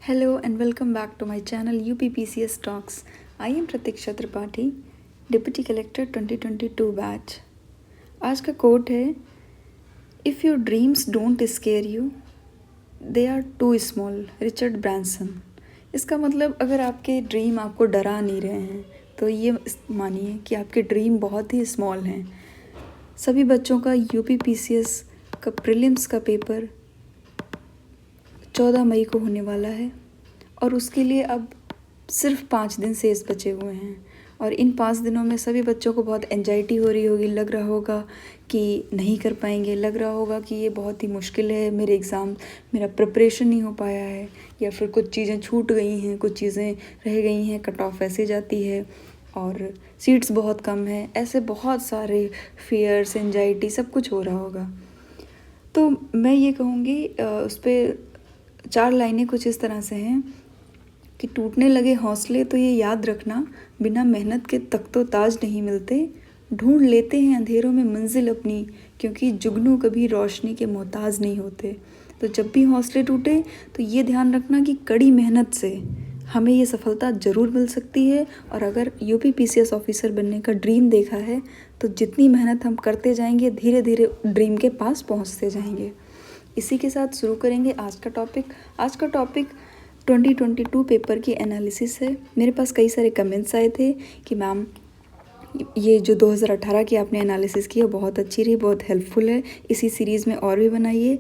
Hello and welcome back to my channel UPPCS Talks. I am Pratiksha Tripathi, Deputy Collector 2022 बैच। आज का quote है, if your dreams don't scare you they are too small, Richard Branson. इसका मतलब अगर आपके dream आपको डरा नहीं रहे हैं तो ये मानिए कि आपके ड्रीम बहुत ही स्मॉल हैं। सभी बच्चों का UPPCS का प्रीलिम्स का पेपर 14 मई को होने वाला है और उसके लिए अब सिर्फ 5 दिन शेष बचे हुए हैं। और इन 5 दिनों में सभी बच्चों को बहुत एंजाइटी हो रही होगी, लग रहा होगा कि नहीं कर पाएंगे, लग रहा होगा कि ये बहुत ही मुश्किल है, मेरा प्रिपरेशन नहीं हो पाया है, या फिर कुछ चीज़ें छूट गई हैं, कुछ चीज़ें रह गई हैं, कट ऑफ ऐसे जाती है और सीट्स बहुत कम है। ऐसे बहुत सारे फियर्स, एंजाइटी सब कुछ हो रहा होगा। तो मैं ये कहूँगी उस पर 4 लाइनें कुछ इस तरह से हैं कि टूटने लगे हौसले तो ये याद रखना, बिना मेहनत के तख्तो ताज नहीं मिलते, ढूंढ लेते हैं अंधेरों में मंजिल अपनी, क्योंकि जुगनू कभी रोशनी के मोहताज नहीं होते। तो जब भी हौसले टूटे तो ये ध्यान रखना कि कड़ी मेहनत से हमें ये सफलता ज़रूर मिल सकती है। और अगर UPPCS ऑफिसर बनने का ड्रीम देखा है तो जितनी मेहनत हम करते जाएंगे धीरे धीरे ड्रीम के पास पहुंचते जाएंगे। इसी के साथ शुरू करेंगे आज का टॉपिक 2022 पेपर की एनालिसिस है। मेरे पास कई सारे कमेंट्स आए थे कि मैम ये जो 2018 की आपने एनालिसिस की है बहुत अच्छी रही, बहुत हेल्पफुल है, इसी सीरीज़ में और भी बनाइए।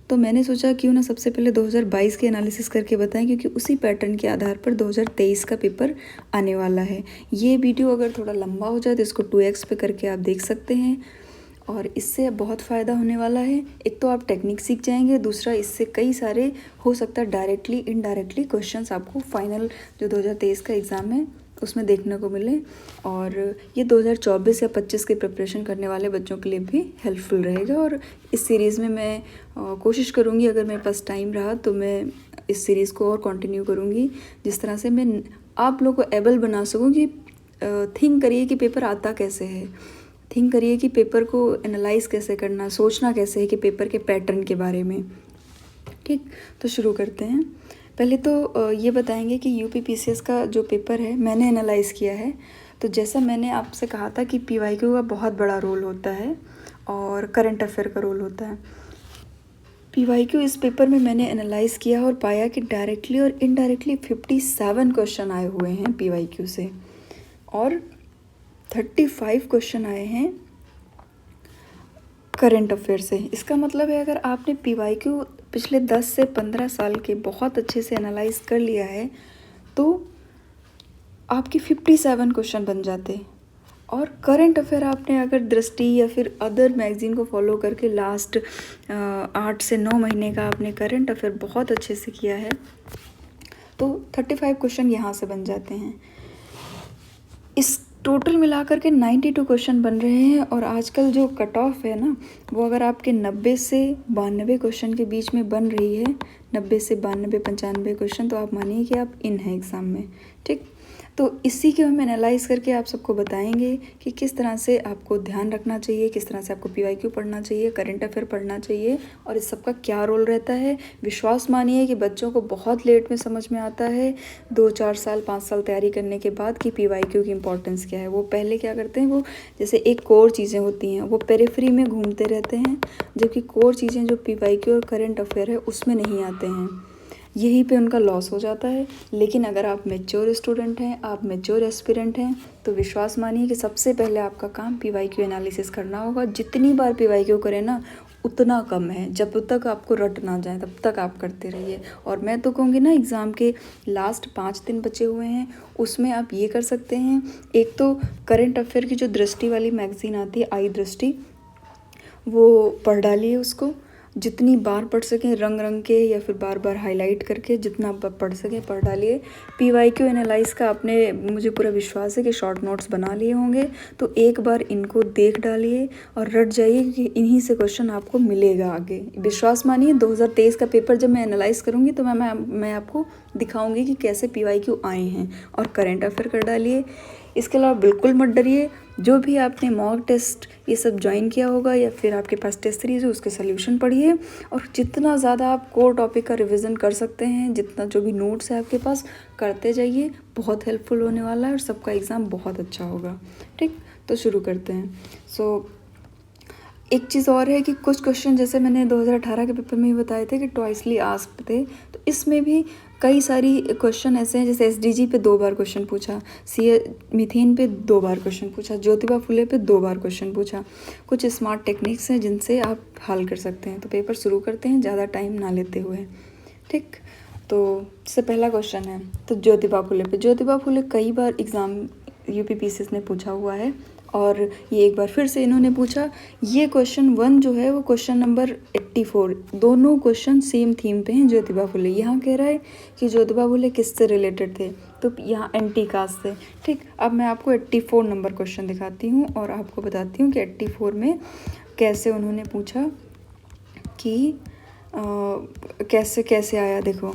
तो मैंने सोचा क्यों ना सबसे पहले 2022 की एनालिसिस करके बताएं, क्योंकि उसी पैटर्न के आधार पर 2023 का पेपर आने वाला है। ये वीडियो अगर थोड़ा लंबा हो जाए तो इसको 2x पे करके आप देख सकते हैं और इससे बहुत फ़ायदा होने वाला है। एक तो आप टेक्निक सीख जाएंगे, दूसरा इससे कई सारे हो सकता है डायरेक्टली इनडायरेक्टली क्वेश्चंस आपको फाइनल जो 2023 का एग्ज़ाम है उसमें देखने को मिले। और ये 2024 या 25 की प्रिपरेशन करने वाले बच्चों के लिए भी हेल्पफुल रहेगा। और इस सीरीज़ में मैं कोशिश करूँगी, अगर मेरे पास टाइम रहा तो मैं इस सीरीज़ को और कंटिन्यू करूँगी, जिस तरह से मैं आप लोग को एबल बना सकूँ कि थिंक करिए कि पेपर आता कैसे है, थिंक करिए कि पेपर को एनालाइज कैसे करना, सोचना कैसे है कि पेपर के पैटर्न के बारे में। ठीक, तो शुरू करते हैं। पहले तो ये बताएंगे कि UPPCS का जो पेपर है मैंने एनालाइज़ किया है। तो जैसा मैंने आपसे कहा था कि PYQ का बहुत बड़ा रोल होता है और करंट अफेयर का रोल होता है। PYQ इस पेपर में मैंने एनालाइज़ किया और पाया कि डायरेक्टली और इनडायरेक्टली 57 क्वेश्चन आए हुए हैं PYQ से और 35 क्वेश्चन आए हैं करंट अफेयर से। इसका मतलब है अगर आपने PYQ पिछले 10 से 15 साल के बहुत अच्छे से एनालाइज कर लिया है तो आपकी 57 क्वेश्चन बन जाते। और करंट अफेयर आपने अगर दृष्टि या फिर अदर मैगज़ीन को फॉलो करके लास्ट 8 से 9 महीने का आपने करंट अफेयर बहुत अच्छे से किया है तो 35 क्वेश्चन यहाँ से बन जाते हैं। इस टोटल मिलाकर के 92 क्वेश्चन बन रहे हैं। और आजकल जो कट ऑफ है ना, वो अगर आपके 90 से 92 क्वेश्चन के बीच में बन रही है, 90 से 92 95 क्वेश्चन, तो आप मानिए कि आप इन हैं एग्ज़ाम में। ठीक, तो इसी के हम एनालाइज करके आप सबको बताएंगे कि किस तरह से आपको ध्यान रखना चाहिए, किस तरह से आपको PYQ पढ़ना चाहिए, करंट अफेयर पढ़ना चाहिए और इस सब का क्या रोल रहता है। विश्वास मानिए कि बच्चों को बहुत लेट में समझ में आता है 2-4 साल 5 साल तैयारी करने के बाद कि PYQ की इम्पोर्टेंस क्या है। वो पहले क्या करते हैं, वो जैसे एक कोर चीज़ें होती हैं वो पेरिफेरी में घूमते रहते हैं, जबकि कोर चीज़ें जो PYQ और करंट अफेयर है उसमें नहीं आते हैं, यहीं पे उनका लॉस हो जाता है। लेकिन अगर आप मैच्योर स्टूडेंट हैं, आप मैच्योर एस्पिरेंट हैं, तो विश्वास मानिए कि सबसे पहले आपका काम PYQ एनालिसिस करना होगा। जितनी बार PYQ करें ना उतना कम है, जब तक आपको रट ना जाए तब तक आप करते रहिए। और मैं तो कहूँगी ना, एग्ज़ाम के लास्ट 5 दिन बचे हुए हैं उसमें आप ये कर सकते हैं। एक तो करंट अफेयर की जो दृष्टि वाली मैगज़ीन आती है, आई दृष्टि, वो पढ़ डालिए उसको, जितनी बार पढ़ सकें रंग रंग के या फिर बार बार हाईलाइट करके जितना पढ़ सकें पढ़ डालिए। PYQ एनालाइज का आपने, मुझे पूरा विश्वास है कि शॉर्ट नोट्स बना लिए होंगे, तो एक बार इनको देख डालिए और रट जाइए कि इन्हीं से क्वेश्चन आपको मिलेगा आगे। विश्वास मानिए 2023 का पेपर जब मैं एनालाइज करूँगी तो मैं आपको दिखाऊँगी कि कैसे PYQ आए हैं। और करंट अफेयर कर डालिए। इसके अलावा बिल्कुल मत डरिए, जो भी आपने मॉक टेस्ट ये सब ज्वाइन किया होगा या फिर आपके पास टेस्ट सीरीज है उसके सॉल्यूशन पढ़िए, और जितना ज़्यादा आप कोर टॉपिक का रिवीजन कर सकते हैं, जितना जो भी नोट्स है आपके पास करते जाइए, बहुत हेल्पफुल होने वाला है और सबका एग्ज़ाम बहुत अच्छा होगा। ठीक, तो शुरू करते हैं। एक चीज़ और है कि कुछ क्वेश्चन जैसे मैंने 2018 के पेपर में ही बताए थे कि ट्वाइसली आस्क्ड थे, तो इसमें भी कई सारी क्वेश्चन ऐसे हैं, जैसे एसडीजी पे 2 बार क्वेश्चन पूछा, मीथेन पे 2 बार क्वेश्चन पूछा, ज्योतिबा फुले पे 2 बार क्वेश्चन पूछा। कुछ स्मार्ट टेक्निक्स हैं जिनसे आप हल कर सकते हैं। तो पेपर शुरू करते हैं ज़्यादा टाइम ना लेते हुए। ठीक, तो इससे पहला क्वेश्चन है तो ज्योतिबा फुले पे। ज्योतिबा फुले कई बार एग्ज़ाम यूपीपीसीएस ने पूछा हुआ है और ये एक बार फिर से इन्होंने पूछा। ये क्वेश्चन 1 जो है वो क्वेश्चन नंबर 84, दोनों क्वेश्चन सेम थीम पे हैं ज्योतिबा फुले। यहाँ कह रहा है कि ज्योतिबा फुले किससे रिलेटेड थे, तो यहाँ एंटी कास्ट थे। ठीक, अब मैं आपको 84 नंबर क्वेश्चन दिखाती हूँ और आपको बताती हूँ कि 84 में कैसे उन्होंने पूछा कि कैसे कैसे आया। देखो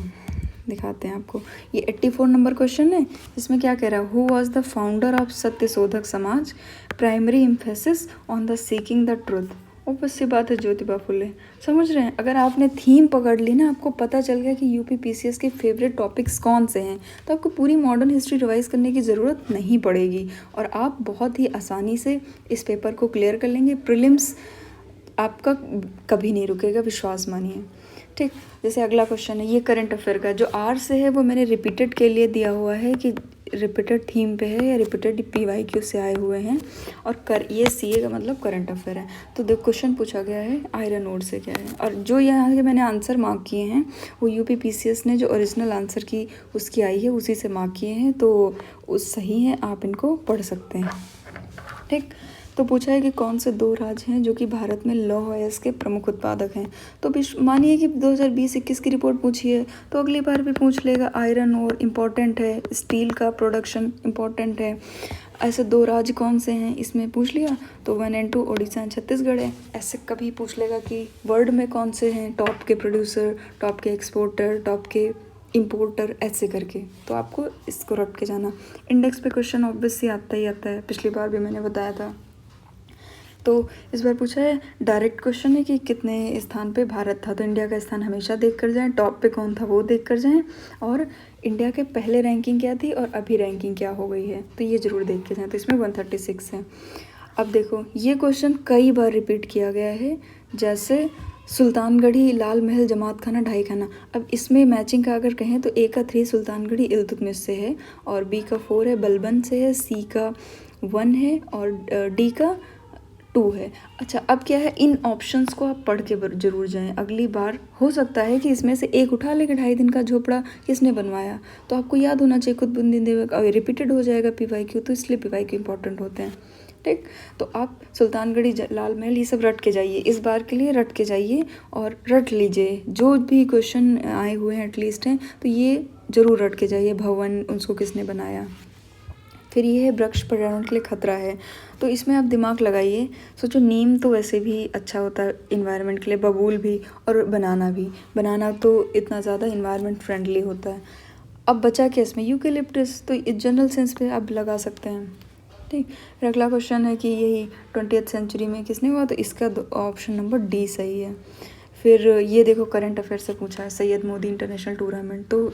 दिखाते हैं आपको। ये 84 नंबर क्वेश्चन है। इसमें क्या कह रहा है, who was the founder of Satyashodhak Samaj, primary emphasis on the seeking the truth. बस सी बात है, ज्योतिबा फुले। समझ रहे हैं, अगर आपने थीम पकड़ ली ना, आपको पता चल गया कि यूपीपीसीएस के फेवरेट टॉपिक्स कौन से हैं, तो आपको पूरी मॉडर्न हिस्ट्री रिवाइज करने की ज़रूरत नहीं पड़ेगी और आप बहुत ही आसानी से इस पेपर को क्लियर कर लेंगे। प्रीलिम्स आपका कभी नहीं रुकेगा, विश्वास मानिए। ठीक, जैसे अगला क्वेश्चन है, ये करंट अफेयर का जो आर से है वो मैंने रिपीटेड के लिए दिया हुआ है कि रिपीटेड थीम पे है या रिपीटेड पीवाईक्यू से आए हुए हैं, और ये सीए का मतलब करंट अफेयर है। तो देखो क्वेश्चन पूछा गया है आयरन ओर से क्या है, और जो यहाँ के मैंने आंसर मार्क किए हैं वो यूपीपीसीएस ने जो ओरिजिनल आंसर की उसकी आई है उसी से मार्क किए हैं, तो उस सही है, आप इनको पढ़ सकते हैं। ठीक, तो पूछा है कि कौन से 2 राज्य हैं जो कि भारत में लौह अयस्क के प्रमुख उत्पादक हैं। तो मानिए कि 2020-21 की रिपोर्ट पूछी है तो अगली बार भी पूछ लेगा। आयरन और इम्पॉर्टेंट है, स्टील का प्रोडक्शन इम्पॉर्टेंट है। ऐसे 2 राज्य कौन से हैं इसमें पूछ लिया, तो 1 और 2 उड़ीसा एंड छत्तीसगढ़ है। ऐसे कभी पूछ लेगा कि वर्ल्ड में कौन से हैं टॉप के प्रोड्यूसर, टॉप के एक्सपोर्टर, टॉप के इम्पोर्टर, ऐसे करके। तो आपको इसको रट के जाना। इंडेक्स पे क्वेश्चन ऑब्वियसली आता ही आता है, पिछली बार भी मैंने बताया था। तो इस बार पूछा है डायरेक्ट क्वेश्चन है कि कितने स्थान पे भारत था, तो इंडिया का स्थान हमेशा देख कर जाएं, टॉप पे कौन था वो देख कर जाएं, और इंडिया के पहले रैंकिंग क्या थी और अभी रैंकिंग क्या हो गई है तो ये ज़रूर देख के जाएं। तो इसमें 136 है। अब देखो ये क्वेश्चन कई बार रिपीट किया गया है, जैसे सुल्तानगढ़ी, लाल महल, जमात खाना, ढाई खाना। अब इसमें मैचिंग का अगर कहें तो ए का 3 सुल्तानगढ़ी इल्तुतमिश से है, और बी का 4 है बलबन से है, सी का 1 है और डी का 2 है। अच्छा, अब क्या है, इन ऑप्शंस को आप पढ़ के जरूर जाएं। अगली बार हो सकता है कि इसमें से एक उठा ले कि 2.5 दिन का झोपड़ा किसने बनवाया, तो आपको याद होना चाहिए कुतुबुद्दीन ऐबक, रिपीटेड हो जाएगा पीवाईक्यू, तो इसलिए पीवाईक्यू इंपॉर्टेंट होते हैं। ठीक, तो आप सुल्तानगढ़ी, लाल महल ये सब रट के जाइए, इस बार के लिए रट के जाइए और रट लीजिए। जो भी क्वेश्चन आए हुए हैं एटलीस्ट हैं तो ये ज़रूर रट के जाइए। भवन उसको किसने बनाया। फिर ये है वृक्ष पर्यावरण के लिए खतरा है, तो इसमें आप दिमाग लगाइए। सोचो नीम तो वैसे भी अच्छा होता है इन्वायरमेंट के लिए, बबूल भी, और बनाना भी। बनाना तो इतना ज़्यादा इन्वायरमेंट फ्रेंडली होता है। अब बचा क्या इसमें, यूकेलिप्टस, तो इस जनरल सेंस पे आप लगा सकते हैं। ठीक, फिर अगला क्वेश्चन है कि यही 20th सेंचुरी में किसने हुआ, तो इसका ऑप्शन नंबर डी सही है। फिर ये देखो करंट अफेयर से पूछा है, सैयद मोदी इंटरनेशनल टूर्नामेंट, तो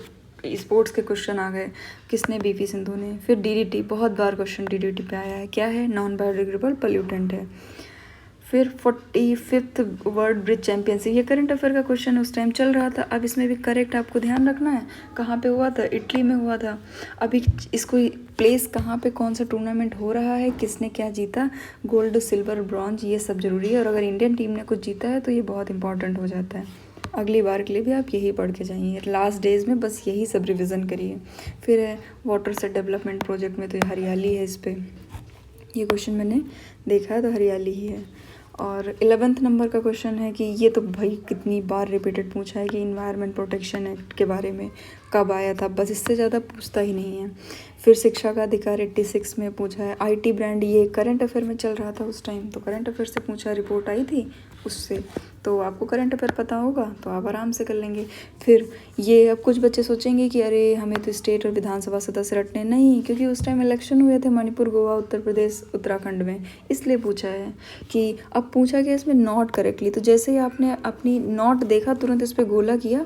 स्पोर्ट्स के क्वेश्चन आ गए, किसने, बीपी सिंधु ने। फिर डीडीटी, बहुत बार क्वेश्चन डीडीटी पे आया है, क्या है, नॉन बायोडिग्रेडेबल पोल्यूटेंट है। फिर 45th वर्ल्ड ब्रिज चैंपियनशिप, ये करंट अफेयर का क्वेश्चन उस टाइम चल रहा था। अब इसमें भी करेक्ट आपको ध्यान रखना है, कहाँ पे हुआ था, इटली में हुआ था। अभी इसको प्लेस कहाँ पे, कौन सा टूर्नामेंट हो रहा है, किसने क्या जीता, गोल्ड, सिल्वर, ब्रॉन्ज, ये सब ज़रूरी है। और अगर इंडियन टीम ने कुछ जीता है तो ये बहुत इंपॉर्टेंट हो जाता है। अगली बार के लिए भी आप यही पढ़ के जाइए, लास्ट डेज में बस यही सब रिवीजन करिए। फिर है वाटर सेट डेवलपमेंट प्रोजेक्ट में, तो ये हरियाली है, इस पर ये क्वेश्चन मैंने देखा है, तो हरियाली ही है। और 11th नंबर का क्वेश्चन है कि ये तो भाई कितनी बार रिपीटेड पूछा है कि इन्वायरमेंट प्रोटेक्शन एक्ट के बारे में कब आया था, बस इससे ज़्यादा पूछता ही नहीं है। फिर शिक्षा का अधिकार 86 में पूछा है। आईटी ब्रांड, ये करंट अफेयर में चल रहा था उस टाइम, तो करंट अफेयर से पूछा, रिपोर्ट आई थी उससे, तो आपको करंट अफेयर पता होगा तो आप आराम से कर लेंगे। फिर ये अब कुछ बच्चे सोचेंगे कि अरे हमें तो स्टेट और विधानसभा सदस्य रटने, नहीं, क्योंकि उस टाइम इलेक्शन हुए थे मणिपुर, गोवा, उत्तर प्रदेश, उत्तराखंड में, इसलिए पूछा है। कि अब पूछा गया इसमें नॉट करेक्टली, तो जैसे ही आपने अपनी नॉट देखा तुरंत इस पर गोला किया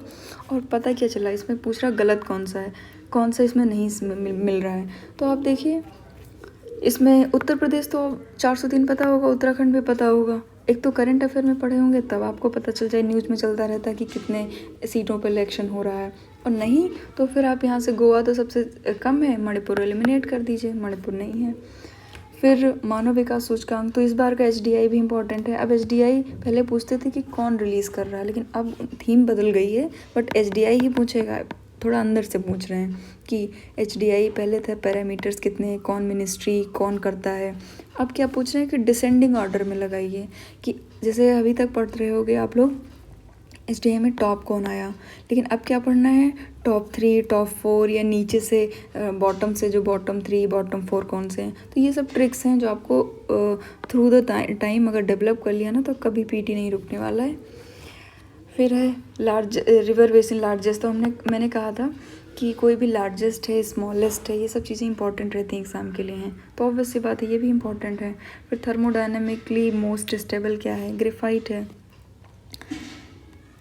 और पता क्या चला, इसमें पूछ रहा गलत कौन सा है, कौन सा इसमें नहीं मिल रहा है। तो आप देखिए इसमें उत्तर प्रदेश तो 403 पता होगा, उत्तराखंड भी पता होगा। एक तो करंट अफेयर में पढ़े होंगे तब आपको पता चल जाए, न्यूज़ में चलता रहता है कि कितने सीटों पर इलेक्शन हो रहा है। और नहीं तो फिर आप यहाँ से गोवा तो सबसे कम है, मणिपुर एलिमिनेट कर दीजिए, मणिपुर नहीं है। फिर मानव विकास सूचकांक, तो इस बार का HDI भी इम्पॉर्टेंट है। अब HDI पहले पूछते थे कि कौन रिलीज़ कर रहा है, लेकिन अब थीम बदल गई है, बट HDI ही पूछेगा, थोड़ा अंदर से पूछ रहे हैं कि HDI पहले था पैरामीटर्स कितने हैं, कौन मिनिस्ट्री कौन करता है। अब क्या पूछ रहे हैं कि डिसेंडिंग ऑर्डर में लगाइए, कि जैसे अभी तक पढ़ रहे होगे आप लोग HDI में टॉप कौन आया, लेकिन अब क्या पढ़ना है, टॉप 3, टॉप 4, या नीचे से बॉटम से जो बॉटम 3, बॉटम 4 कौन से हैं। तो ये सब ट्रिक्स हैं जो आपको थ्रू द टाइम अगर डेवलप कर लिया ना तो कभी PT नहीं रुकने वाला है। फिर है लार्ज रिवर बेसिन, लार्जेस्ट, तो मैंने कहा था कि कोई भी लार्जेस्ट है, स्मॉलेस्ट है, ये सब चीज़ें इंपॉर्टेंट रहती हैं एग्ज़ाम के लिए हैं, तो ऑब्वियस सी बात है ये भी इंपॉर्टेंट है। फिर थर्मोडायनेमिकली मोस्ट स्टेबल क्या है, ग्रेफाइट है,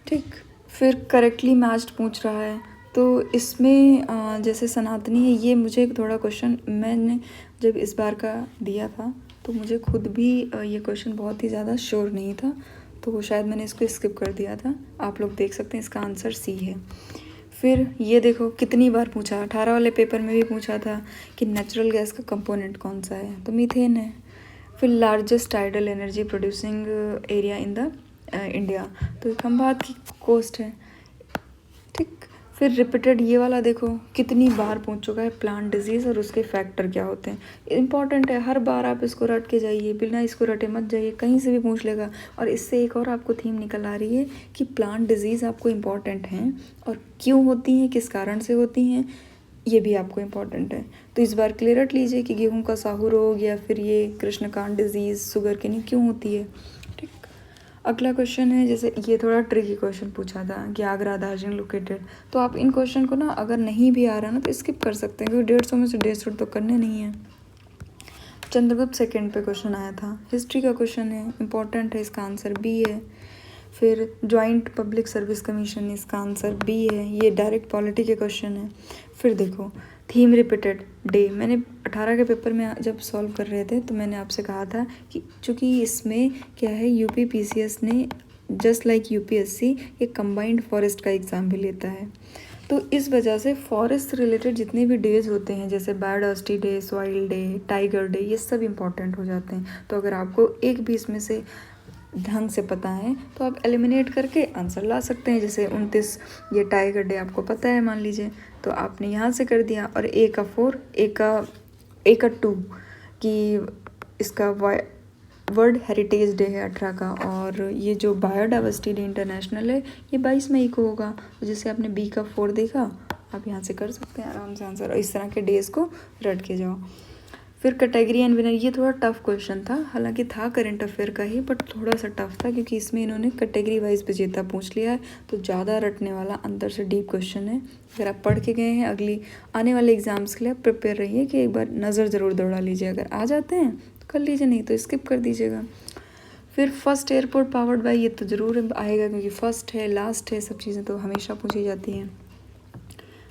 ठीक। फिर करेक्टली मैच्ड पूछ रहा है, तो इसमें जैसे सनातनी है, ये मुझे थोड़ा क्वेश्चन, मैंने जब इस बार का दिया था तो मुझे खुद भी ये क्वेश्चन बहुत ही ज़्यादा श्योर नहीं था, तो शायद मैंने इसको स्किप कर दिया था। आप लोग देख सकते हैं इसका आंसर C है। फिर ये देखो कितनी बार पूछा, 18 वाले पेपर में भी पूछा था कि नेचुरल गैस का कंपोनेंट कौन सा है, तो मीथेन है। फिर largest tidal energy producing area in the India, तो खंभात की कोस्ट है, ठीक। फिर रिपीटेड ये वाला देखो कितनी बार पूछ चुका है, प्लांट डिजीज़ और उसके फैक्टर क्या होते हैं, इंपॉर्टेंट है, हर बार आप इसको रट के जाइए, बिना इसको रटे मत जाइए, कहीं से भी पूछ लेगा। और इससे एक और आपको थीम निकल आ रही है कि प्लांट डिजीज़ आपको इम्पॉर्टेंट हैं और क्यों होती हैं, किस कारण से होती हैं, ये भी आपको इम्पॉर्टेंट है। तो इस बार क्लियर रट लीजिए कि गेहूँ का साहू रोग या फिर ये कृष्णकांत डिजीज़, शुगर केनी क्यों होती है, ठीक। अगला क्वेश्चन है, जैसे ये थोड़ा ट्रिकी क्वेश्चन पूछा था कि आगरा दार्जिलिंग लोकेटेड, तो आप इन क्वेश्चन को ना अगर नहीं भी आ रहा ना तो स्किप कर सकते हैं, क्योंकि 150 में से 150 तो करने नहीं है। चंद्रगुप्त सेकंड पे क्वेश्चन आया था, हिस्ट्री का क्वेश्चन है, इंपॉर्टेंट है, इसका आंसर B है। फिर ज्वाइंट पब्लिक सर्विस कमीशन, इसका आंसर B है, ये डायरेक्ट पॉलिटी के क्वेश्चन है। फिर देखो थीम रिपीटेड डे, मैंने 18 के पेपर में जब सॉल्व कर रहे थे तो मैंने आपसे कहा था कि चूँकि इसमें क्या है, UP PCS ने जस्ट लाइक UPSC ये कंबाइंड फॉरेस्ट का एग्ज़ाम भी लेता है, तो इस वजह से फॉरेस्ट से रिलेटेड जितने भी डेज होते हैं जैसे biodiversity day, soil day, tiger day, ये सब इम्पॉर्टेंट हो जाते हैं। तो अगर आपको एक भी इसमें से ढंग से पता है तो आप एलिमिनेट करके आंसर ला सकते हैं। जैसे 29 ये टाइगर डे आपको पता है मान लीजिए, तो आपने यहाँ से कर दिया, और A का 4, A का 2 कि इसका वर्ल्ड हेरिटेज डे है 18 का, और ये जो बायोडाइवर्सिटी डे इंटरनेशनल है ये 22 मई को होगा। तो जैसे आपने B का 4 देखा, आप यहाँ से कर सकते हैं आराम से आंसर, और इस तरह के डेज को रट के जाओ। फिर कैटेगरी एंड विनर, ये थोड़ा टफ क्वेश्चन था, हालांकि था करंट अफेयर का ही, बट थोड़ा सा टफ था क्योंकि इसमें इन्होंने कैटेगरी वाइज विजेता पूछ लिया है, तो ज़्यादा रटने वाला अंदर से डीप क्वेश्चन है। अगर आप पढ़ के गए हैं अगली आने वाले एग्जाम्स के लिए, आप प्रिपेयर रहिए कि एक बार नज़र ज़रूर दौड़ा लीजिए, अगर आ जाते हैं तो कर लीजिए, नहीं तो स्किप कर दीजिएगा। फिर फर्स्ट एयरपोर्ट पावर्ड बाय, ये तो ज़रूर आएगा क्योंकि फर्स्ट है, लास्ट है, सब चीज़ें तो हमेशा पूछी जाती हैं।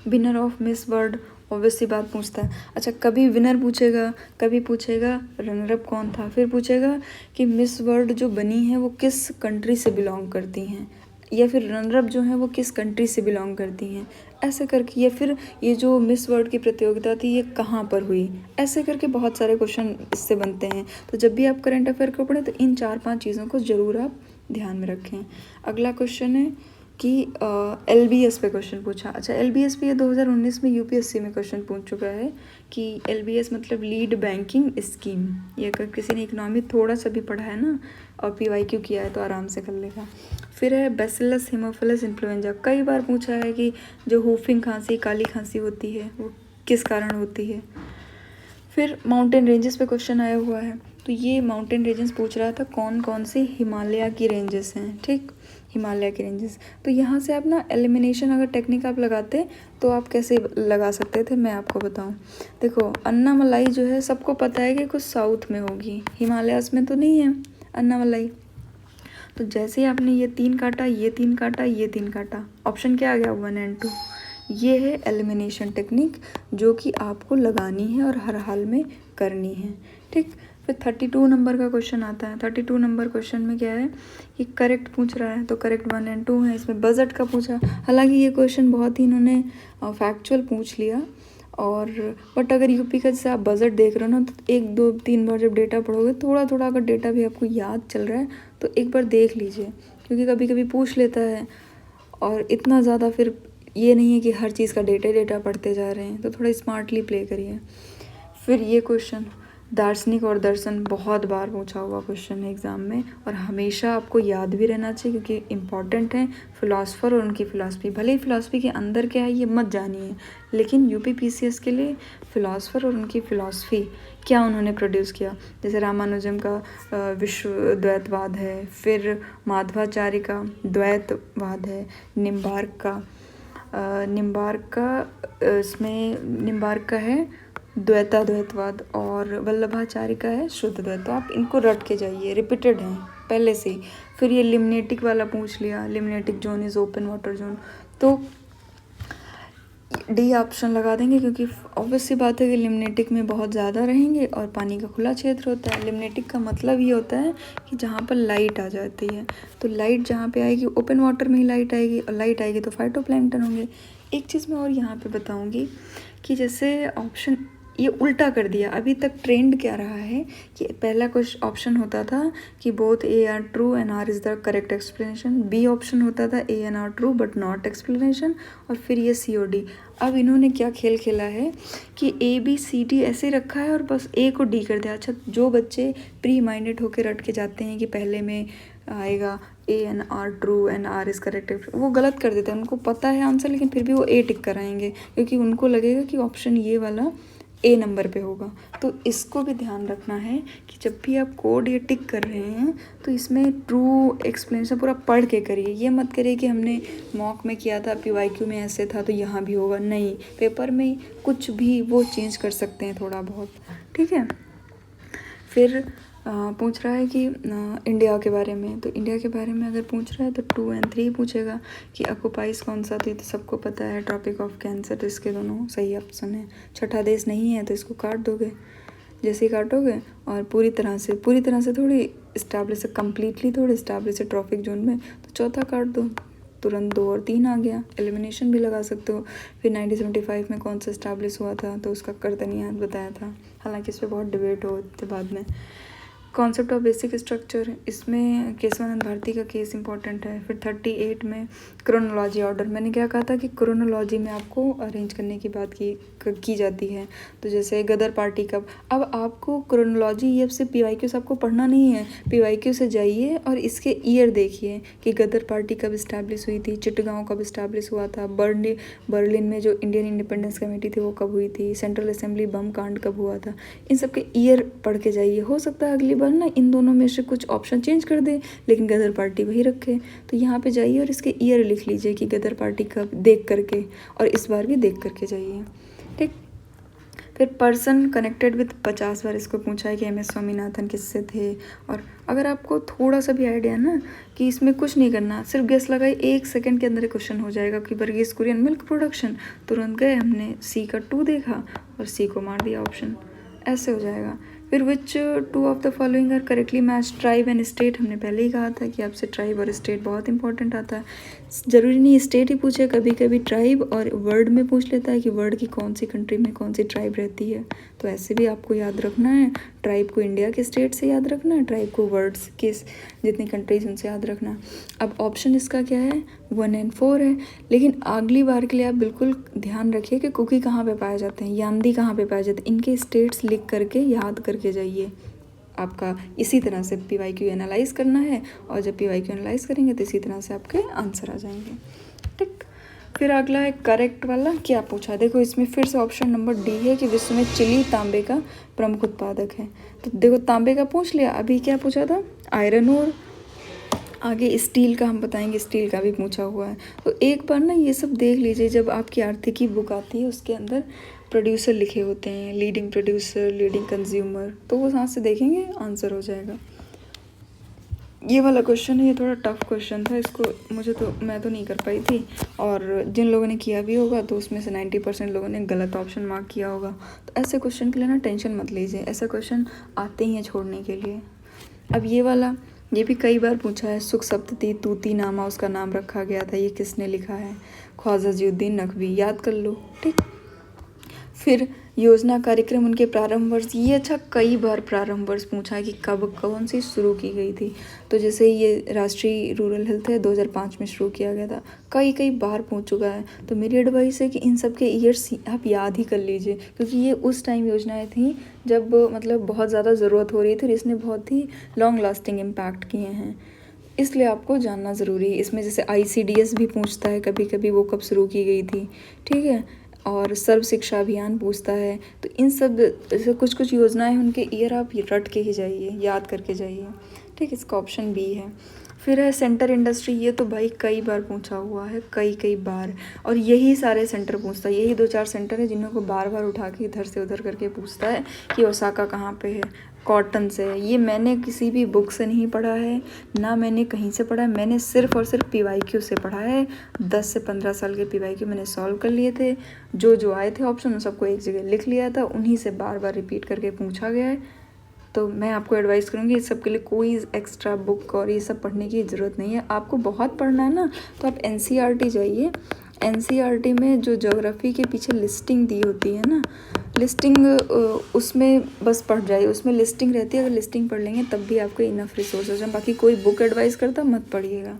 Winner of miss world, obviously बात पूछता है। अच्छा, कभी विनर पूछेगा, कभी पूछेगा रनर अप कौन था, फिर पूछेगा कि मिस वर्ल्ड जो बनी है वो किस कंट्री से बिलोंग करती हैं, या फिर रनर अप जो है वो किस कंट्री से बिलोंग करती हैं, ऐसे करके। या फिर ये जो मिस वर्ल्ड की प्रतियोगिता थी ये कहाँ पर हुई, ऐसे करके बहुत सारे क्वेश्चन इससे बनते हैं। तो जब भी आप करंट अफेयर को पढ़ें तो इन 4-5 चीज़ों को ज़रूर आप ध्यान में रखें। अगला क्वेश्चन है कि LBS पे क्वेश्चन पूछा। अच्छा, LBS पे ये 2019 में UPSC में क्वेश्चन पूछ चुका है कि LBS मतलब लीड बैंकिंग स्कीम, ये अगर किसी ने इकोनॉमी थोड़ा सा भी पढ़ा है ना और PYQ किया है तो आराम से कर लेगा। फिर है बैसिलस हेमोफिलस इन्फ्लुएंजा, कई बार पूछा है कि जो हुफिंग खांसी, काली खांसी होती है वो किस कारण होती है। फिर माउंटेन रेंजेस पे क्वेश्चन आया हुआ है, तो ये माउंटेन रेंजेस पूछ रहा था कौन कौन से हिमालय की रेंजेस हैं, ठीक, हिमालय की रेंजेस। तो यहाँ से आप ना एलिमिनेशन अगर टेक्निक आप लगाते तो आप कैसे लगा सकते थे, मैं आपको बताऊँ। देखो अन्नामलाई जो है सबको पता है कि कुछ साउथ में होगी, हिमालयास में तो नहीं है अन्नामलाई। तो जैसे ही आपने ये 3 काटा, ये 3 काटा, ये 3 काटा, ऑप्शन क्या आ गया 1 एंड 2। ये है एलिमिनेशन टेक्निक जो कि आपको लगानी है और हर हाल में करनी है, ठीक। फिर 32 नंबर का क्वेश्चन आता है। 32 नंबर क्वेश्चन में क्या है कि करेक्ट पूछ रहा है, तो करेक्ट 1 एंड 2 है। इसमें बजट का पूछा, हालांकि ये क्वेश्चन बहुत ही इन्होंने फैक्चुअल पूछ लिया, और बट अगर यूपी का जैसे आप बजट देख रहे हो ना, तो 1 2 3 बार जब डेटा पढ़ोगे, थोड़ा थोड़ा अगर डेटा भी आपको याद चल रहा है तो एक बार देख लीजिए, क्योंकि कभी कभी पूछ लेता है और इतना ज़्यादा फिर ये नहीं है कि हर चीज़ का डेटा पढ़ते जा रहे हैं, तो थोड़ा स्मार्टली प्ले करिए। फिर ये क्वेश्चन दार्शनिक और दर्शन बहुत बार पूछा हुआ क्वेश्चन है एग्ज़ाम में, और हमेशा आपको याद भी रहना चाहिए क्योंकि इम्पॉर्टेंट है फिलासफ़र और उनकी फ़िलासफ़ी। भले ही फ़िलासफ़ी के अंदर क्या है ये मत जानिए, लेकिन यूपी पीसीएस के लिए फ़िलासफ़र और उनकी फ़िलासफ़ी क्या उन्होंने प्रोड्यूस किया। जैसे रामानुजम का विश्व द्वैतवाद है, फिर माधवाचार्य का द्वैतवाद है, निम्बार्क का इसमें निम्बार्क का है द्वैतवाद, और वल्लभाचार्य का है शुद्ध द्वैत। तो आप इनको रट के जाइए, रिपीटेड हैं पहले से ही। फिर ये लिम्नेटिक वाला पूछ लिया, limnetic zone is open water zone, तो डी ऑप्शन लगा देंगे, क्योंकि ऑब्वियस सी बात है कि लिम्नेटिक में बहुत ज़्यादा रहेंगे और पानी का खुला क्षेत्र होता है। लिम्नेटिक का मतलब ये होता है कि जहाँ पर लाइट आ जाती है, तो लाइट जहाँ पे आएगी ओपन वाटर में ही लाइट आएगी, और लाइट आएगी तो फाइटोप्लैंक्टन होंगे। एक चीज़ मैं और यहाँ पे बताऊँगी कि जैसे ऑप्शन ये उल्टा कर दिया। अभी तक ट्रेंड क्या रहा है कि पहला कुछ ऑप्शन होता था कि both A R true and R is the correct explanation, B option होता था A and R true but not explanation, और फिर ये सी और डी। अब इन्होंने क्या खेल खेला है कि ए बी सी डी ऐसे रखा है और बस ए को डी कर दिया। अच्छा, जो बच्चे प्री माइंडेड होकर रट के जाते हैं कि पहले में आएगा A and R true and R is correct, वो गलत कर देते हैं। उनको पता है आंसर, लेकिन फिर भी वो ए टिक कराएंगे क्योंकि उनको लगेगा कि ऑप्शन ये वाला ए नंबर पे होगा। तो इसको भी ध्यान रखना है कि जब भी आप कोड ये टिक कर रहे हैं तो इसमें ट्रू एक्सप्लेनेशन पूरा पढ़ के करिए। ये मत करिए कि हमने मॉक में किया था, पीवाईक्यू में ऐसे था तो यहाँ भी होगा, नहीं, पेपर में कुछ भी वो चेंज कर सकते हैं थोड़ा बहुत, ठीक है। फिर पूछ रहा है कि इंडिया के बारे में, तो इंडिया के बारे में अगर पूछ रहा है तो 2 और 3 पूछेगा कि ऑक्युपाइज कौन सा, तो ये तो सबको पता है ट्रॉपिक ऑफ कैंसर, तो इसके दोनों सही ऑप्शन है। छठा देश नहीं है तो इसको काट दोगे, जैसे ही काटोगे, और पूरी तरह से थोड़ी इस्टेब्लिश, कम्प्लीटली थोड़ी इस्टेब्लिश है ट्रॉपिक जोन में, तो चौथा काट दो, तुरंत 2 और 3 आ गया। एलिमिनेशन भी लगा सकते हो। फिर 1975 में कौन सा इस्टेब्लिश हुआ था, तो उसका कर्तनियात बताया था, हालांकि इस पर बहुत डिबेट होते बाद में। कॉन्सेप्ट ऑफ बेसिक स्ट्रक्चर, इसमें केशवानंद भारती का केस इंपॉर्टेंट है। फिर 38 में क्रोनोलॉजी ऑर्डर, मैंने क्या कहा था कि क्रोनोलॉजी में आपको अरेंज करने की बात की जाती है। तो जैसे गदर पार्टी कब, अब आपको क्रोनोलॉजी ये सिर्फ पीवाईक्यू से आपको पढ़ना नहीं है, पीवाईक्यू से जाइए और इसके ईयर देखिए कि गदर पार्टी कब इस्टेब्लिश हुई थी, चिटगांव कब इस्टेब्लिश हुआ था, बर्लिन में जो इंडियन इंडिपेंडेंस कमेटी थी वो कब हुई थी, सेंट्रल असेंबली बम कांड कब हुआ था, इन सब के ईयर पढ़ के जाइए। हो सकता है अगली बार ना इन दोनों में से कुछ ऑप्शन चेंज कर दे, लेकिन गदर पार्टी वही रखे। तो यहाँ पे जाइए और इसके ईयर लिख लीजिए कि गदर पार्टी कब, देख करके, और इस बार भी देख करके जाइए, ठीक। फिर पर्सन कनेक्टेड विद 50 बार इसको पूछा है कि एम एस स्वामीनाथन किससे थे। और अगर आपको थोड़ा सा भी आइडिया ना कि इसमें कुछ नहीं करना, सिर्फ गेस लगाई, 1 सेकंड के अंदर क्वेश्चन हो जाएगा कि वर्गीज कुरियन मिल्क प्रोडक्शन, तुरंत गए, हमने सी का 2 देखा और सी को मार दिया ऑप्शन, ऐसे हो जाएगा। फिर which 2 of the following are correctly match, tribe and state, हमने पहले ही कहा था कि आपसे ट्राइब और स्टेट बहुत इंपॉर्टेंट आता है। ज़रूरी नहीं स्टेट ही पूछे, कभी कभी ट्राइब और वर्ड में पूछ लेता है कि वर्ड की कौन सी कंट्री में कौन सी ट्राइब रहती है, तो ऐसे भी आपको याद रखना है। ट्राइब को इंडिया के स्टेट से याद रखना है, ट्राइब को वर्ड्स के जितनी कंट्रीज उनसे याद रखना। अब ऑप्शन इसका क्या है, 1 और 4 है, लेकिन अगली बार के लिए आप बिल्कुल ध्यान रखिए कि कुकी कहाँ पे पाए जाते हैं, यान्दी कहाँ पे पाए जाते हैं, इनके स्टेट्स लिख करके याद करके जाइए। आपका इसी तरह से पीवाईक्यू एनालाइज करना है, और जब पीवाईक्यू एनालाइज करेंगे तो इसी तरह से आपके आंसर आ जाएंगे, ठीक। फिर अगला है करेक्ट वाला, क्या पूछा देखो इसमें फिर से ऑप्शन नंबर डी है कि विश्व में चिली तांबे का प्रमुख उत्पादक है। तो देखो तांबे का पूछ लिया, अभी क्या पूछा था, आयरन और आगे स्टील का हम बताएंगे, स्टील का भी पूछा हुआ है। तो एक बार ना ये सब देख लीजिए, जब आपकी आर्थिकी बुक आती है उसके अंदर प्रोड्यूसर लिखे होते हैं, लीडिंग प्रोड्यूसर, लीडिंग कंज्यूमर, तो वो वहाँ से देखेंगे आंसर हो जाएगा। ये वाला क्वेश्चन है, ये थोड़ा टफ क्वेश्चन था, इसको मैं तो नहीं कर पाई थी, और जिन लोगों ने किया भी होगा तो उसमें से 90% लोगों ने गलत ऑप्शन मार्क किया होगा। तो ऐसे क्वेश्चन के लिए ना टेंशन मत लीजिए, ऐसे क्वेश्चन आते ही हैं छोड़ने के लिए। अब ये वाला, ये भी कई बार पूछा है, सुख सप्तती तूती नामा उसका नाम रखा गया था, ये किसने लिखा है, ख्वाजा ज़ियुद्दीन नकवी, याद कर लो, ठीक। फिर योजना कार्यक्रम उनके प्रारंभ वर्ष, ये अच्छा कई बार प्रारंभ वर्ष पूछा है कि कब कौन सी शुरू की गई थी। तो जैसे ये राष्ट्रीय रूरल हेल्थ है 2005 में शुरू किया गया था, कई बार पूछ चुका है। तो मेरी एडवाइस है कि इन सब के ईयर्स आप याद ही कर लीजिए, क्योंकि ये उस टाइम योजनाएं थी जब मतलब बहुत ज़्यादा ज़रूरत हो रही थी और इसने बहुत ही लॉन्ग लास्टिंग इम्पैक्ट किए हैं, इसलिए आपको जानना ज़रूरी है। इसमें जैसे ICDS भी पूछता है कभी कभी, वो कब शुरू की गई थी, ठीक है, और सर्व शिक्षा अभियान पूछता है। तो इन सब जैसे कुछ योजनाएं, उनके ईयर आप रट के ही जाइए, याद करके जाइए, ठीक। इसका ऑप्शन बी है। फिर है सेंटर इंडस्ट्री, ये तो भाई कई बार पूछा हुआ है, कई बार, और यही सारे सेंटर पूछता है, यही 2-4 सेंटर है जिन्हों को बार बार उठा के इधर से उधर करके पूछता है कि ओसाका कहाँ पे है, कॉटन से है। ये मैंने किसी भी बुक से नहीं पढ़ा है, ना मैंने कहीं से पढ़ा है, मैंने सिर्फ और सिर्फ PYQ से पढ़ा है। 10 से 15 साल के PYQ मैंने सॉल्व कर लिए थे, जो आए थे ऑप्शन उन सबको एक जगह लिख लिया था, उन्हीं से बार बार रिपीट करके पूछा गया है। तो मैं आपको एडवाइस करूँगी इस सब के लिए कोई एक्स्ट्रा बुक और ये सब पढ़ने की ज़रूरत नहीं है। आपको बहुत पढ़ना है ना, तो आप NCERT जाइए। NCERT में जो ज्योग्राफी के पीछे लिस्टिंग दी होती है ना, लिस्टिंग उसमें बस पढ़ जाइए, उसमें लिस्टिंग रहती है, अगर लिस्टिंग पढ़ लेंगे तब भी आपको इनफ रिसोर्सेज हैं। बाकी कोई बुक एडवाइस करता मत पढ़िएगा।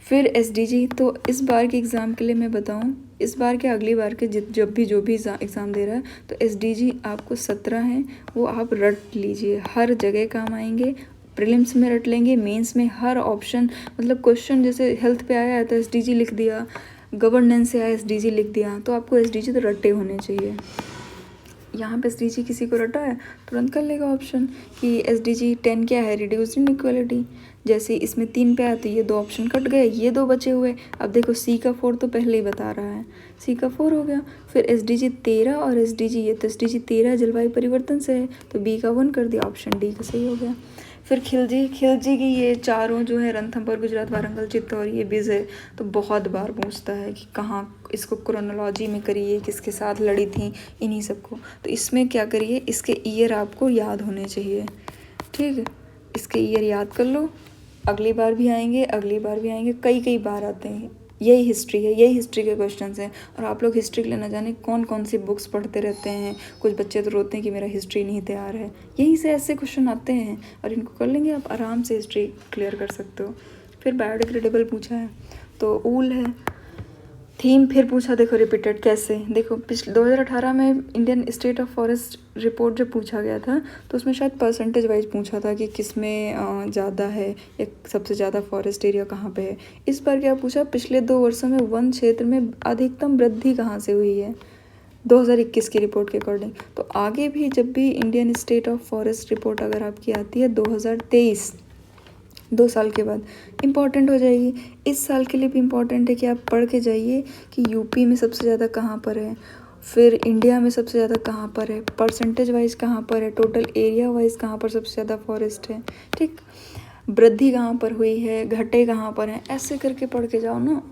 फिर SDG, तो इस बार के एग्ज़ाम के लिए मैं बताऊं, इस बार के अगली बार के जो भी एग्ज़ाम दे रहा है, तो SDG आपको 17 हैं, वो आप रट लीजिए, हर जगह काम आएंगे। प्रीलिम्स में रट लेंगे, मेंस में हर ऑप्शन, मतलब क्वेश्चन जैसे हेल्थ पे आया है तो SDG लिख दिया, गवर्नेंस से आया SDG लिख दिया, तो आपको SDG तो रट्टे होने चाहिए। यहाँ पे SDG किसी को रटा है तुरंत कर लेगा ऑप्शन कि SDG 10 क्या है, रिड्यूस इनइक्वालिटी। जैसे इसमें 3 पे आया तो ये 2 ऑप्शन कट गए, ये 2 बचे हुए। अब देखो C का 4 तो पहले ही बता रहा है, C का 4 हो गया। फिर SDG 13 और SDG, ये तो SDG 13 जलवायु परिवर्तन से है, तो B का 1 कर दिया, ऑप्शन D का सही हो गया। फिर खिलजी की ये चारों जो है, रणथंभौर, गुजरात, वारंगल, चित्तौड़, ये बीज है, तो बहुत बार पूछता है कि कहाँ, इसको क्रोनोलॉजी में करिए, किसके साथ लड़ी थी, इन्हीं सबको। तो इसमें क्या करिए, इसके ईयर आपको याद होने चाहिए, ठीक है, इसके ईयर याद कर लो, अगली बार भी आएंगे, कई बार आते हैं। यही हिस्ट्री है, यही हिस्ट्री के क्वेश्चंस हैं। और आप लोग हिस्ट्री के लिए न जाने कौन सी बुक्स पढ़ते रहते हैं, कुछ बच्चे तो रोते हैं कि मेरा हिस्ट्री नहीं तैयार है, यहीं से ऐसे क्वेश्चन आते हैं, और इनको कर लेंगे आप आराम से हिस्ट्री क्लियर कर सकते हो। फिर बायोडिग्रेडेबल पूछा है, तो ऊल है। थीम फिर पूछा, देखो रिपीटेड कैसे, देखो पिछले 2018 में Indian state of forest report जब पूछा गया था, तो उसमें शायद परसेंटेज वाइज पूछा था कि किस में ज़्यादा है, या सबसे ज़्यादा फॉरेस्ट एरिया कहाँ पे है। इस बार क्या पूछा, पिछले 2 वर्षों में वन क्षेत्र में अधिकतम वृद्धि कहाँ से हुई है, 2021 की रिपोर्ट के अकॉर्डिंग। तो आगे भी जब भी Indian state of forest report अगर आपकी आती है 2023, 2 साल के बाद इम्पॉर्टेंट हो जाएगी। इस साल के लिए भी इम्पॉर्टेंट है कि आप पढ़ के जाइए कि यूपी में सबसे ज़्यादा कहाँ पर है, फिर इंडिया में सबसे ज़्यादा कहाँ पर है, परसेंटेज वाइज कहाँ पर है, टोटल एरिया वाइज कहाँ पर सबसे ज़्यादा फॉरेस्ट है, ठीक, वृद्धि कहाँ पर हुई है, घटे कहाँ पर हैं, ऐसे करके पढ़ के जाओ ना,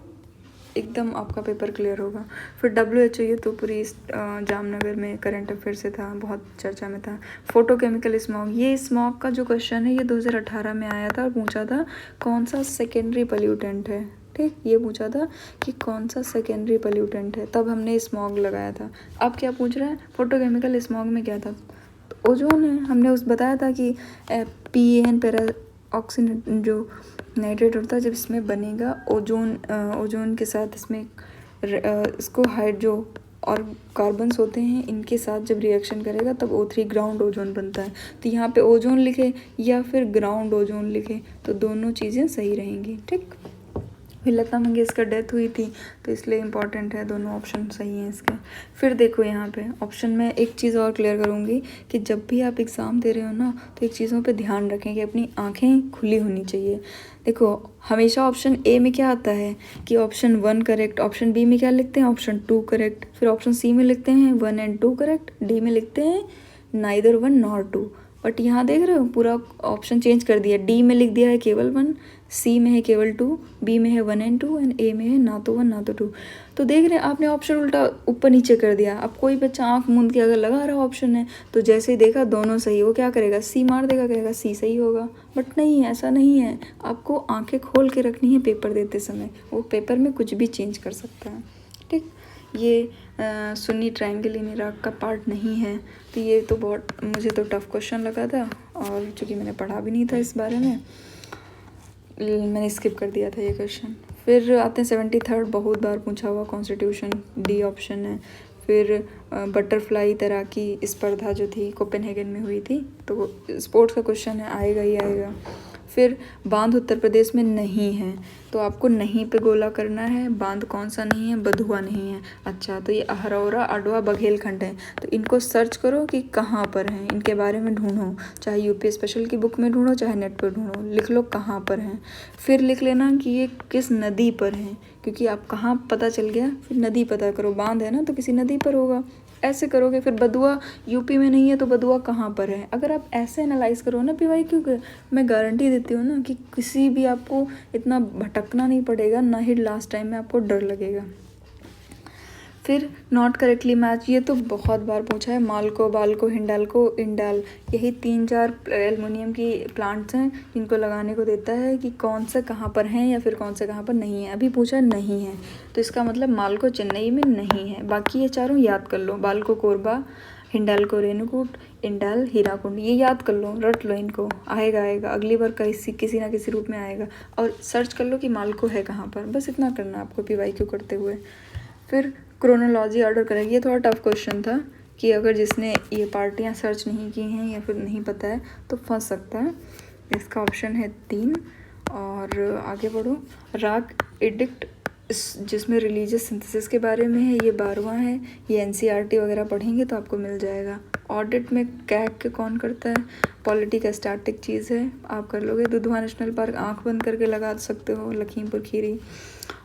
एकदम आपका पेपर क्लियर होगा। फिर WHO, ये तो पूरी जामनगर में करंट अफेयर से था, बहुत चर्चा में था। फोटोकेमिकल स्मॉग, ये स्मॉग का जो क्वेश्चन है ये 2018 में आया था, और पूछा था कौन सा सेकेंडरी पोल्यूटेंट है, ठीक, ये पूछा था कि कौन सा सेकेंडरी पोल्यूटेंट है, तब हमने स्मॉग लगाया था। अब क्या पूछ रहा है, फोटोकेमिकल स्मॉग में क्या था, तो ओजोन है। हमने उस बताया था कि PAN पैरा ऑक्सीजन जो नाइट्रेट होता है, जब इसमें बनेगा ओजोन के साथ इसमें इसको हाइड्रो और कार्बन्स होते हैं, इनके साथ जब रिएक्शन करेगा तब O3 ग्राउंड ओजोन बनता है। तो यहाँ पे ओजोन लिखे या फिर ग्राउंड ओजोन लिखे, तो दोनों चीज़ें सही रहेंगी, ठीक। लता मंगेशकर डेथ हुई थी, तो इसलिए इम्पॉर्टेंट है, दोनों ऑप्शन सही हैं इसके। फिर देखो यहाँ पे ऑप्शन में एक चीज़ और क्लियर करूँगी कि जब भी आप एग्ज़ाम दे रहे हो ना, तो एक चीज़ों पे ध्यान रखें कि अपनी आँखें खुली होनी चाहिए। देखो हमेशा ऑप्शन ए में क्या आता है कि ऑप्शन 1 करेक्ट, ऑप्शन बी में क्या लिखते हैं, ऑप्शन 2 करेक्ट, फिर ऑप्शन सी में लिखते हैं 1 and 2 करेक्ट, डी में लिखते हैं नाइदर 1 nor 2। बट यहाँ देख रहे हो पूरा ऑप्शन चेंज कर दिया, डी में लिख दिया है केवल 1, सी में है केवल 2, बी में है 1 and 2 एंड ए में है ना तो 1 ना तो 2। तो देख रहे हैं आपने ऑप्शन उल्टा ऊपर नीचे कर दिया। अब कोई बच्चा आंख मूंद के अगर लगा रहा ऑप्शन है, तो जैसे ही देखा दोनों सही, वो क्या करेगा, सी मार देगा, कहेगा सी सही होगा। बट नहीं, ऐसा नहीं है, आपको आंखें खोल के रखनी है पेपर देते समय, वो पेपर में कुछ भी चेंज कर सकता है। ठीक, ये सुन्नी ट्रायंगल इन इराक का पार्ट नहीं है, तो ये तो बहुत मुझे तो टफ क्वेश्चन लगा था, और चूँकि मैंने पढ़ा भी नहीं था इस बारे में, मैंने स्किप कर दिया था ये क्वेश्चन। फिर आते हैं 73rd, बहुत बार पूछा हुआ कॉन्स्टिट्यूशन, डी ऑप्शन है। फिर बटरफ्लाई तैराकी स्पर्धा जो थी कोपेनहेगन में हुई थी, तो स्पोर्ट्स का क्वेश्चन है, आएगा ही आएगा। फिर बांध उत्तर प्रदेश में नहीं है, तो आपको नहीं पे गोला करना है। बांध कौन सा नहीं है, बधुआ नहीं है। अच्छा, तो ये अहरौरा, अडवा, बघेलखंड है, तो इनको सर्च करो कि कहाँ पर हैं, इनके बारे में ढूंढो, चाहे यूपी स्पेशल की बुक में ढूंढो, चाहे नेट पर ढूंढो, लिख लो कहाँ पर हैं। फिर लिख लेना कि ये किस नदी पर हैं, क्योंकि आप कहाँ पता चल गया, फिर नदी पता करो, बांध है ना तो किसी नदी पर होगा, ऐसे करोगे। फिर बधुआ यूपी में नहीं है, तो बधुआ कहाँ पर है। अगर आप ऐसे एनालाइज करो ना पीवाई, क्योंकि मैं गारंटी देती हूँ ना कि किसी भी आपको इतना भटकना नहीं पड़ेगा, ना ही लास्ट टाइम में आपको डर लगेगा। फिर नॉट करेक्टली मैच, ये तो बहुत बार पूछा है, मालको, बालको, हिंडाल्को, इंडाल, यही 3-4 एलुमिनियम की प्लांट्स हैं जिनको लगाने को देता है कि कौन से कहाँ पर हैं या फिर कौन से कहाँ पर नहीं है। अभी पूछा नहीं है, तो इसका मतलब मालको चेन्नई में नहीं है। बाकी ये चारों याद कर लो, बालको कोरबा, हिंडाल्को रेणुकूट, इंडाल हीराकुंड, ये याद कर लो, रट लो इनको, आएगा आएगा अगली बार किसी ना किसी रूप में आएगा। और सर्च कर लो कि मालको है कहाँ पर, बस इतना करना आपको PYQ करते हुए। फिर क्रोनोलॉजी ऑर्डर करेगी, ये थोड़ा टफ क्वेश्चन था कि अगर जिसने ये पार्टियां सर्च नहीं की हैं या फिर नहीं पता है तो फंस सकता है। इसका ऑप्शन है 3। और आगे बढ़ो, राग एडिक्ट जिसमें रिलीजियस सिंथेसिस के बारे में है, ये 12वां है, ये NCERT वगैरह पढ़ेंगे तो आपको मिल जाएगा। ऑडिट में कैग के कौन करता है, पॉलिटी का स्टैटिक चीज़ है, आप कर लोगे। दुधवा नेशनल पार्क आंख बंद करके लगा सकते हो, Lakhimpur Kheri.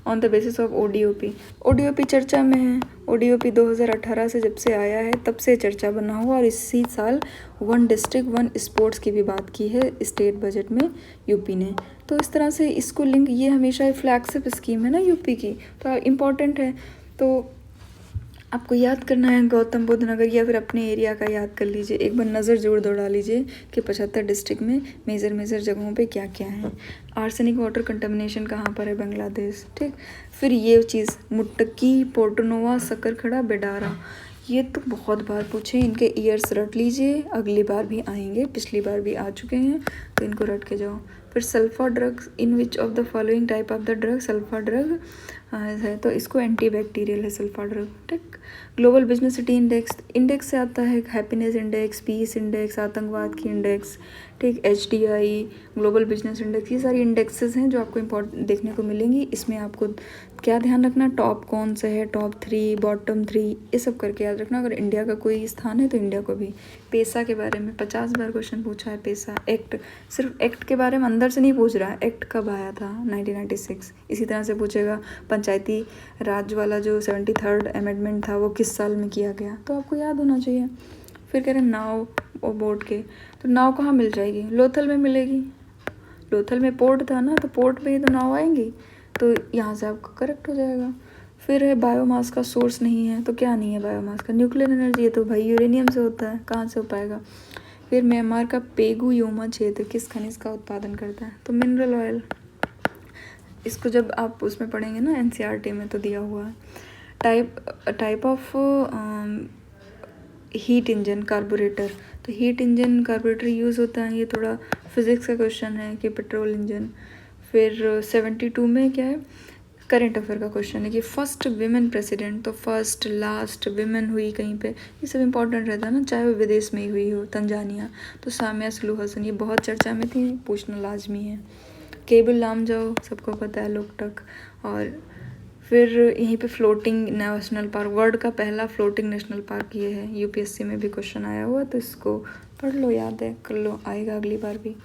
On the basis of ODOP चर्चा में है। ODOP 2018 से जब से आया है तब से चर्चा बना हुआ, और इसी साल 1 डिस्ट्रिक्ट 1 स्पोर्ट्स की भी बात की है स्टेट बजट में यूपी ने। तो इस तरह से इसको लिंक, ये हमेशा फ्लैगशिप स्कीम है ना यूपी की, तो इम्पॉर्टेंट है। तो आपको याद करना है गौतम बुद्ध नगर, या फिर अपने एरिया का याद कर लीजिए, एक बार नज़र जरूर दौड़ा लीजिए कि 75 डिस्ट्रिक्ट में मेजर जगहों पे क्या क्या है। आर्सेनिक वाटर कंटामिनेशन कहाँ पर है, बांग्लादेश। ठीक, फिर ये चीज़ मुट्टकी, पोर्टोनोवा, सकरखड़ा, बेडारा, ये तो बहुत बार पूछे, इनके ईयर्स रट लीजिए, अगली बार भी आएंगे, पिछली बार भी आ चुके हैं, तो इनको रट के जाओ। फिर sulpha drugs, in which of the following type of the drug sulpha drug है, तो इसको एंटीबैक्टीरियल है सल्फा ड्रग। ठीक, ग्लोबल बिजनेस सिटी इंडेक्स से आता है हैप्पीनेस इंडेक्स, पीस इंडेक्स, आतंकवाद की इंडेक्स। ठीक, HDI, ग्लोबल बिजनेस इंडेक्स, ये सारी इंडेक्सेस हैं जो आपको इम्पोर्टेंट देखने को मिलेंगी। इसमें आपको क्या ध्यान रखना, टॉप कौन सा है, टॉप 3, बॉटम 3, ये सब करके याद रखना। अगर इंडिया का कोई स्थान है तो इंडिया को भी। पेसा के बारे में 50 बार क्वेश्चन पूछा है, पेसा एक्ट, सिर्फ एक्ट के बारे में अंदर से नहीं पूछ रहा है, एक्ट कब आया था, 1996। इसी तरह से पूछेगा पंचायती राज वाला जो 73rd अमेंडमेंट था वो किस साल में किया गया, तो आपको याद होना चाहिए। फिर कह रहे हैं नाव और बोट के, तो नाव कहाँ मिल जाएगी, लोथल में मिलेगी, लोथल में पोर्ट था ना, तो पोर्ट पे ही तो नाव आएंगी, तो यहाँ से आपका करेक्ट हो जाएगा। फिर है बायोमास का सोर्स नहीं है, तो क्या नहीं है बायोमास का, न्यूक्लियर एनर्जी है, तो भाई यूरेनियम से होता है, कहाँ से हो पाएगा। फिर म्यांमार का पेगु योमा क्षेत्र किस खनिज का उत्पादन करता है, तो मिनरल ऑयल। इसको जब आप उसमें पढ़ेंगे ना NCERT में तो दिया हुआ है। Type of heat engine carburettor, तो हीट इंजन कार्बोरेटर यूज़ होता है, ये थोड़ा फिज़िक्स का क्वेश्चन है कि पेट्रोल इंजन। फिर 72 में क्या है, करंट अफेयर का क्वेश्चन है कि फर्स्ट विमेन प्रेसिडेंट, तो फर्स्ट लास्ट विमेन हुई कहीं पे, ये सब इंपॉर्टेंट रहता है ना, चाहे वो विदेश में ही हुई हो, तंजानिया, तो सामिया सुलूहु हसन, ये बहुत चर्चा में थी, पूछना लाजमी है। केबल लाम जाओ, सबको पता है लोकटक। और फिर यहीं पे फ्लोटिंग नेशनल पार्क, वर्ल्ड का पहला फ्लोटिंग नेशनल पार्क ये है। यूपीएससी में भी क्वेश्चन आया हुआ, तो इसको पढ़ लो, याद है कर लो, आएगा अगली बार भी।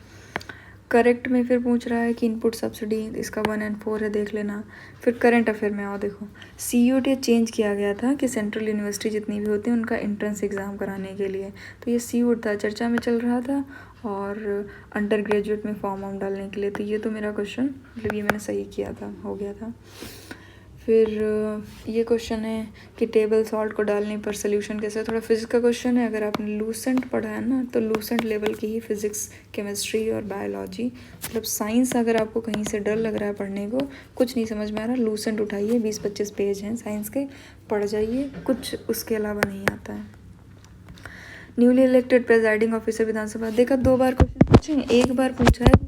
करेक्ट में फिर पूछ रहा है कि इनपुट सब्सिडी, इसका 1 और 4 है, देख लेना। फिर करंट अफेयर में आओ, देखो CUET चेंज किया गया था कि सेंट्रल यूनिवर्सिटी जितनी भी होती हैं उनका एंट्रेंस एग्ज़ाम कराने के लिए, तो ये CUET था, चर्चा में चल रहा था, और अंडर ग्रेजुएट में फॉर्म वार्म डालने के लिए। तो ये तो मेरा क्वेश्चन, मतलब ये मैंने सही किया था, हो गया था। फिर ये क्वेश्चन है कि टेबल सॉल्ट को डालने पर सोल्यूशन कैसे, थोड़ा फिजिक्स का क्वेश्चन है। अगर आपने लूसेंट पढ़ा है ना, तो लूसेंट लेवल की ही फिजिक्स, केमिस्ट्री और बायोलॉजी, मतलब साइंस अगर आपको कहीं से डर लग रहा है पढ़ने को, कुछ नहीं समझ में आ रहा, लूसेंट उठाइए, 20-25 पेज हैं साइंस के, पढ़ जाइए, कुछ उसके अलावा नहीं आता है। न्यूली इलेक्टेड प्रेजाइडिंग ऑफिसर विधानसभा, देखा 2 बार क्वेश्चन पूछे, एक बार पूछा है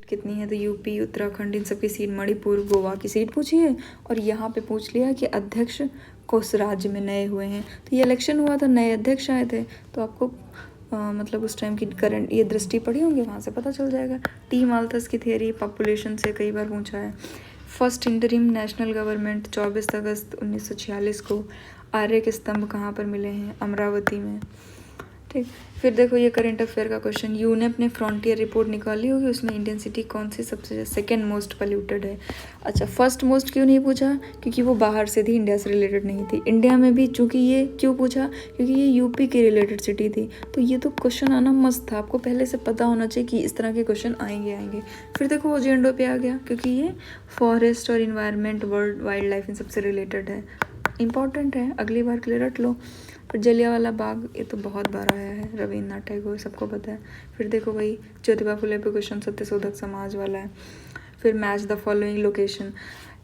कितनी है, तो यूपी, उत्तराखंड, इन सब की सीट, मणिपुर, गोवा की सीट पूछी है, और यहाँ पे पूछ लिया कि अध्यक्ष किस राज्य में नए हुए हैं। तो ये इलेक्शन हुआ था, नए अध्यक्ष आए थे, तो आपको मतलब उस टाइम की करंट ये दृष्टि पड़ी होंगी, वहाँ से पता चल जाएगा। टी माल्थस की थियरी पॉपुलेशन से कई बार पूछा है। फर्स्ट इंटरिम नेशनल गवर्नमेंट 24 अगस्त 1946 को। आर्य के स्तंभ कहाँ पर मिले हैं, अमरावती में, ठीक। फिर देखो ये करंट अफेयर का क्वेश्चन, यूनेप ने फ्रंटियर रिपोर्ट निकाली होगी, उसमें इंडियन सिटी कौन सी सबसे सेकंड मोस्ट पोल्यूटेड है। अच्छा, फर्स्ट मोस्ट क्यों नहीं पूछा, क्योंकि वो बाहर से थी, इंडिया से रिलेटेड नहीं थी। इंडिया में भी चूंकि ये क्यों पूछा, क्योंकि ये यूपी की रिलेटेड सिटी थी, तो ये तो क्वेश्चन आना मस्त था, आपको पहले से पता होना चाहिए कि इस तरह के क्वेश्चन आएंगे। फिर देखो वो जेंडो पे आ गया, क्योंकि ये फॉरेस्ट और इन्वायरमेंट, वर्ल्ड वाइल्ड लाइफ, इन सबसे रिलेटेड है, इंपॉर्टेंट है, अगली बार के लिए रट लो। फिर जलियांवाला बाग, ये तो बहुत बार आया है, रविन्द्रनाथ टैगोर, सबको पता है। फिर देखो भाई ज्योतिबा फुले पे क्वेश्चन सत्यशोधक समाज वाला है। फिर मैच द फॉलोइंग लोकेशन,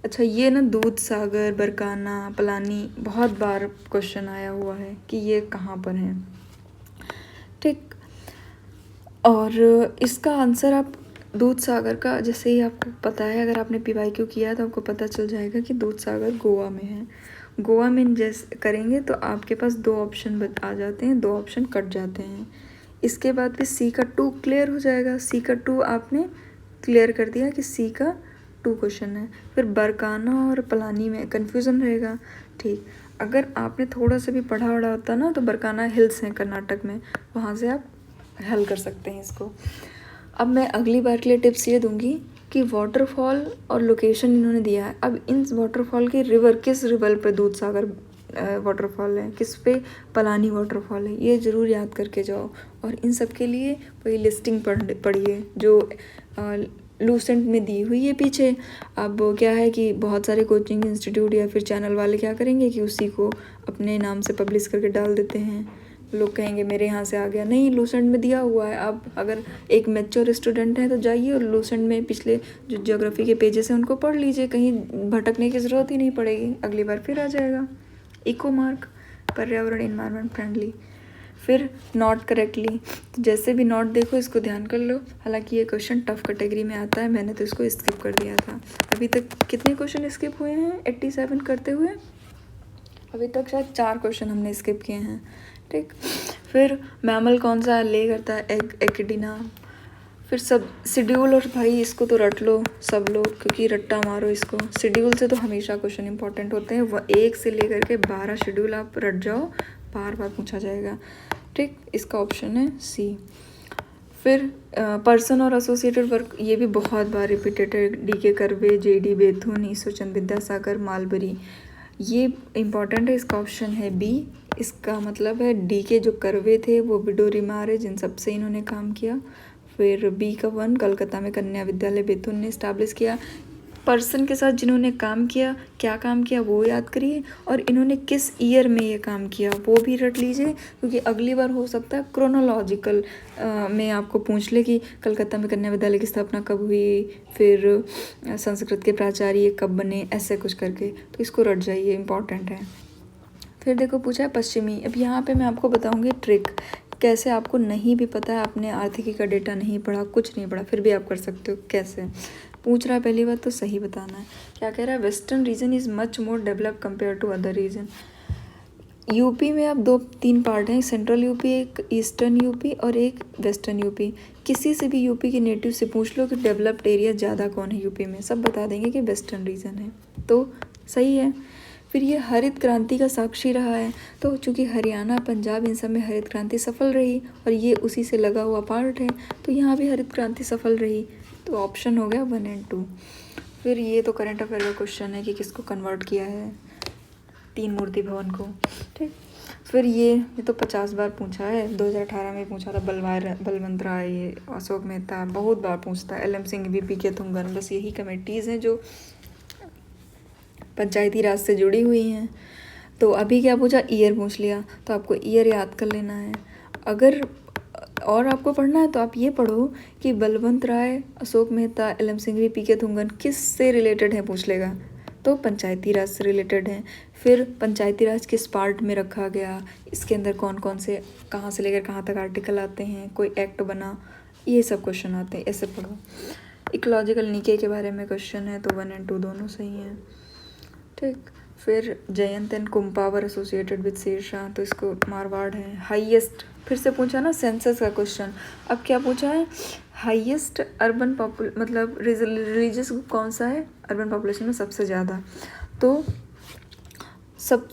अच्छा ये ना दूध सागर, बरकाना, पलानी, बहुत बार क्वेश्चन आया हुआ है कि ये कहाँ पर है, ठीक। और इसका आंसर आप दूध सागर का, जैसे ही आपको पता है, अगर आपने PYQ किया तो आपको पता चल जाएगा कि दूध सागर गोवा में है। गोवा में जैसे करेंगे तो आपके पास 2 ऑप्शन आ जाते हैं, 2 ऑप्शन कट जाते हैं। इसके बाद फिर C का 2 क्लियर हो जाएगा, C का 2 आपने क्लियर कर दिया कि C का 2 क्वेश्चन है। फिर बरकाना और पलानी में कन्फ्यूज़न रहेगा, ठीक। अगर आपने थोड़ा सा भी पढ़ा वढ़ा होता ना, तो बरकाना हिल्स हैं कर्नाटक में, वहाँ से आप हल कर सकते हैं इसको। अब मैं अगली बार के लिए टिप्स ये दूंगी कि वाटरफॉल और लोकेशन इन्होंने दिया है, अब इन वाटरफॉल के रिवर, किस रिवर पे दूध सागर वाटरफॉल है, किस पे पलानी वाटरफॉल है, ये ज़रूर याद करके जाओ। और इन सब के लिए वही लिस्टिंग पढ़िए जो लूसेंट में दी हुई है पीछे। अब क्या है कि बहुत सारे कोचिंग इंस्टीट्यूट या फिर चैनल वाले क्या करेंगे कि उसी को अपने नाम से पब्लिश करके डाल देते हैं, लोग कहेंगे मेरे यहाँ से आ गया, नहीं, लूसेंट में दिया हुआ है। आप अगर एक मैच्योर स्टूडेंट हैं तो जाइए और लूसेंट में पिछले जो ज्योग्राफी के पेजेस हैं उनको पढ़ लीजिए, कहीं भटकने की ज़रूरत ही नहीं पड़ेगी, अगली बार फिर आ जाएगा। इको मार्क, पर्यावरण, इन्वायरमेंट फ्रेंडली। फिर नॉट करेक्टली, तो जैसे भी नॉट देखो इसको ध्यान कर लो, हालांकि ये क्वेश्चन टफ कैटेगरी में आता है, मैंने तो इसको स्किप कर दिया था। अभी तक कितने क्वेश्चन स्किप हुए हैं 87 करते हुए, अभी तक शायद 4 क्वेश्चन हमने स्किप किए हैं, ठीक। फिर मैमल कौन सा ले करता है, एग, एकिडीना। फिर सब शेड्यूल, और भाई इसको तो रट लो सब लोग, क्योंकि रट्टा मारो इसको, शेड्यूल से तो हमेशा क्वेश्चन इंपॉर्टेंट होते हैं, वह 1 से लेकर के 12 शेड्यूल आप रट जाओ, बार बार पूछा जाएगा, ठीक। इसका ऑप्शन है C। फिर पर्सन और एसोसिएटेड वर्क, ये भी बहुत बार रिपीटेड है, DK Karve, JD Bethune, Ishwarchand Vidyasagar, Malabari, ये इम्पॉर्टेंट है, इसका ऑप्शन है B। इसका मतलब है DK जो कर्वे थे वो विडोरी मारे, जिन सबसे इन्होंने काम किया। फिर B का 1 कलकत्ता में कन्या विद्यालय बेथुन ने इस्टेब्लिश किया। पर्सन के साथ जिन्होंने काम किया, क्या काम किया वो याद करिए, और इन्होंने किस ईयर में ये काम किया वो भी रट लीजिए, क्योंकि अगली बार हो सकता है क्रोनोलॉजिकल में आपको पूछ ले कि कलकत्ता में कन्या विद्यालय की स्थापना कब हुई, फिर संस्कृत के प्राचार्य कब बने, ऐसे कुछ करके, तो इसको रट जाइए, इम्पॉर्टेंट है। फिर देखो पूछा है पश्चिमी, अब यहाँ पे मैं आपको बताऊँगी ट्रिक, कैसे आपको नहीं भी पता है, आपने आर्थिकी का डेटा नहीं पढ़ा, कुछ नहीं पढ़ा, फिर भी आप कर सकते हो। कैसे पूछ रहा है, पहली बात तो सही बताना है। क्या कह रहा है, western region is much more develop compare to other region. UP में अब 2-3 पार्ट हैं, सेंट्रल यूपी, एक ईस्टर्न यूपी और एक वेस्टर्न यूपी। किसी से भी यूपी के नेटिव से पूछ लो कि डेवलप्ड एरिया ज़्यादा कौन है यूपी में, सब बता देंगे कि वेस्टर्न रीजन है, तो सही है। फिर ये हरित क्रांति का साक्षी रहा है, तो चूँकि हरियाणा, पंजाब, इन सब में हरित क्रांति सफल रही और ये उसी से लगा हुआ पार्ट है, तो यहाँ भी हरित क्रांति सफल रही, तो ऑप्शन हो गया 1 और 2। फिर ये तो करंट अफेयर का क्वेश्चन है कि किसको कन्वर्ट किया है 3 मूर्ति भवन को, ठीक। फिर ये तो 50 बार पूछा है, 2018 में पूछा था बलवंत राय, ये अशोक मेहता बहुत बार पूछता है, LM सिंह, VP के थुंगन, बस यही कमेटीज़ हैं जो पंचायती राज से जुड़ी हुई हैं। तो अभी क्या पूछा, ईयर पूछ लिया, तो आपको ईयर याद कर लेना है। अगर और आपको पढ़ना है तो आप ये पढ़ो कि बलवंत राय, अशोक मेहता, LM सिंह, VP के थुंगन किस से रिलेटेड है पूछ लेगा, तो पंचायती राज से रिलेटेड है। फिर पंचायती राज किस पार्ट में रखा गया, इसके अंदर कौन कौन से, कहाँ से लेकर कहाँ तक आर्टिकल आते हैं, कोई एक्ट बना, ये सब क्वेश्चन आते हैं, ऐसे पढ़ो। इकोलॉजिकल नीके के बारे में क्वेश्चन है, तो 1 और 2 दोनों सही हैं, ठीक। फिर Jayant and Kumpawar associated with Shershah, तो इसको मारवाड़ है। हाईएस्ट, फिर से पूछा ना सेंसस का क्वेश्चन, अब क्या पूछा है, हाईएस्ट अर्बन मतलब रिलीजियस ग्रुप कौन सा है अर्बन पॉपुलेशन में सबसे ज़्यादा, तो सब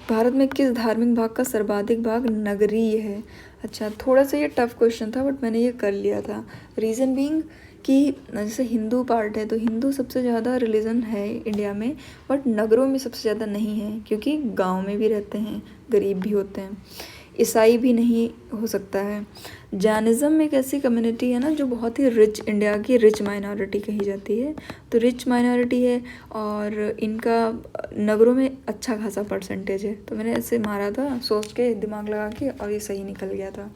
भारत में किस धार्मिक भाग का सर्वाधिक भाग नगरीय है। अच्छा, थोड़ा सा ये टफ क्वेश्चन था बट मैंने ये कर लिया था। रीज़न बीइंग कि जैसे हिंदू पार्ट है तो हिंदू सबसे ज़्यादा रिलीजन है इंडिया में, बट नगरों में सबसे ज़्यादा नहीं है, क्योंकि गांव में भी रहते हैं, गरीब भी होते हैं। ईसाई भी नहीं हो सकता है। जैनिज़्म एक ऐसी कम्युनिटी है ना जो बहुत ही रिच, इंडिया की रिच माइनॉरिटी कही जाती है, तो रिच माइनॉरिटी है और इनका नगरों में अच्छा खासा परसेंटेज है। तो मैंने ऐसे मारा था सोच के, दिमाग लगा के, और ये सही निकल गया था।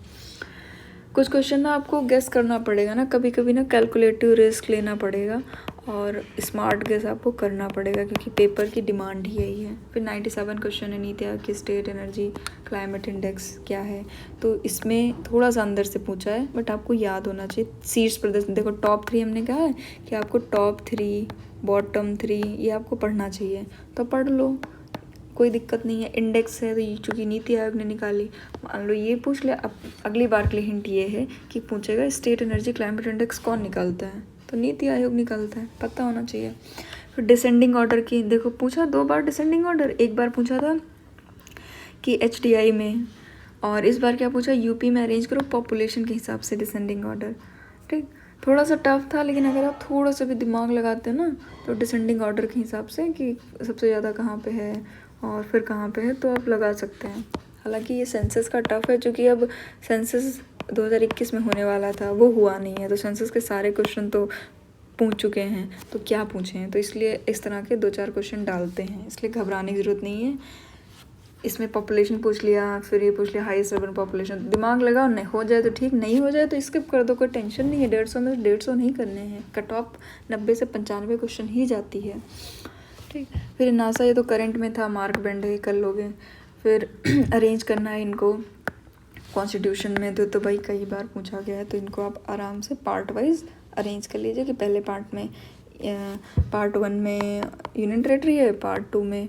कुछ क्वेश्चन ना आपको गेस करना पड़ेगा ना, कभी कभी ना कैलकुलेटिव रिस्क लेना पड़ेगा और स्मार्ट गेस आपको करना पड़ेगा, क्योंकि पेपर की डिमांड ही यही है। फिर 97 क्वेश्चन है नीति आयोग की स्टेट एनर्जी क्लाइमेट इंडेक्स क्या है, तो इसमें थोड़ा सा अंदर से पूछा है बट आपको याद होना चाहिए। शीर्ष प्रदर्शन देखो, टॉप 3 हमने कहा है कि आपको टॉप 3, बॉटम 3 ये आपको पढ़ना चाहिए, तो पढ़ लो, कोई दिक्कत नहीं है। इंडेक्स है तो चूँकि नीति आयोग ने निकाली, मान लो ये पूछ लिया, अब अगली बार के लिए हिंट ये है कि पूछेगा स्टेट एनर्जी क्लाइमेट इंडेक्स कौन निकालता है, तो नीति आयोग निकालता है, पता होना चाहिए। फिर डिसेंडिंग ऑर्डर की देखो, पूछा 2 बार डिसेंडिंग ऑर्डर, एक बार पूछा था कि HDI में, और इस बार क्या पूछा, यूपी में अरेंज करो पॉपुलेशन के हिसाब से डिसेंडिंग ऑर्डर, ठीक। थोड़ा सा टफ था, लेकिन अगर आप थोड़ा सा भी दिमाग लगाते हैं ना तो डिसेंडिंग ऑर्डर के हिसाब से कि सबसे ज़्यादा कहाँ पे है और फिर कहाँ पे है, तो आप लगा सकते हैं। हालांकि ये सेंसस का टफ है, क्योंकि अब सेंसस 2021 में होने वाला था, वो हुआ नहीं है, तो सेंसस के सारे क्वेश्चन तो पूछ चुके हैं, तो क्या पूछे हैं, तो इसलिए इस तरह के 2-4 क्वेश्चन डालते हैं, इसलिए घबराने की ज़रूरत नहीं है। इसमें पॉपुलेशन पूछ लिया, फिर ये पूछ लिया हाईएस्ट अर्बन पॉपुलेशन, दिमाग लगाओ, नहीं हो जाए तो ठीक, नहीं हो जाए तो स्किप कर दो, कोई टेंशन नहीं है। 150 में 150 नहीं करने हैं, कट ऑफ 90 से 95 क्वेश्चन ही जाती है, ठीक। फिर नासा, ये तो करंट में था, मार्क बैंड है, कर लोगे। फिर अरेंज करना है इनको कॉन्स्टिट्यूशन में, तो भाई कई बार पूछा गया है, तो इनको आप आराम से पार्ट वाइज अरेंज कर लीजिए कि पहले पार्ट में, पार्ट 1 में यूनियन टेरेटरी है, पार्ट 2 में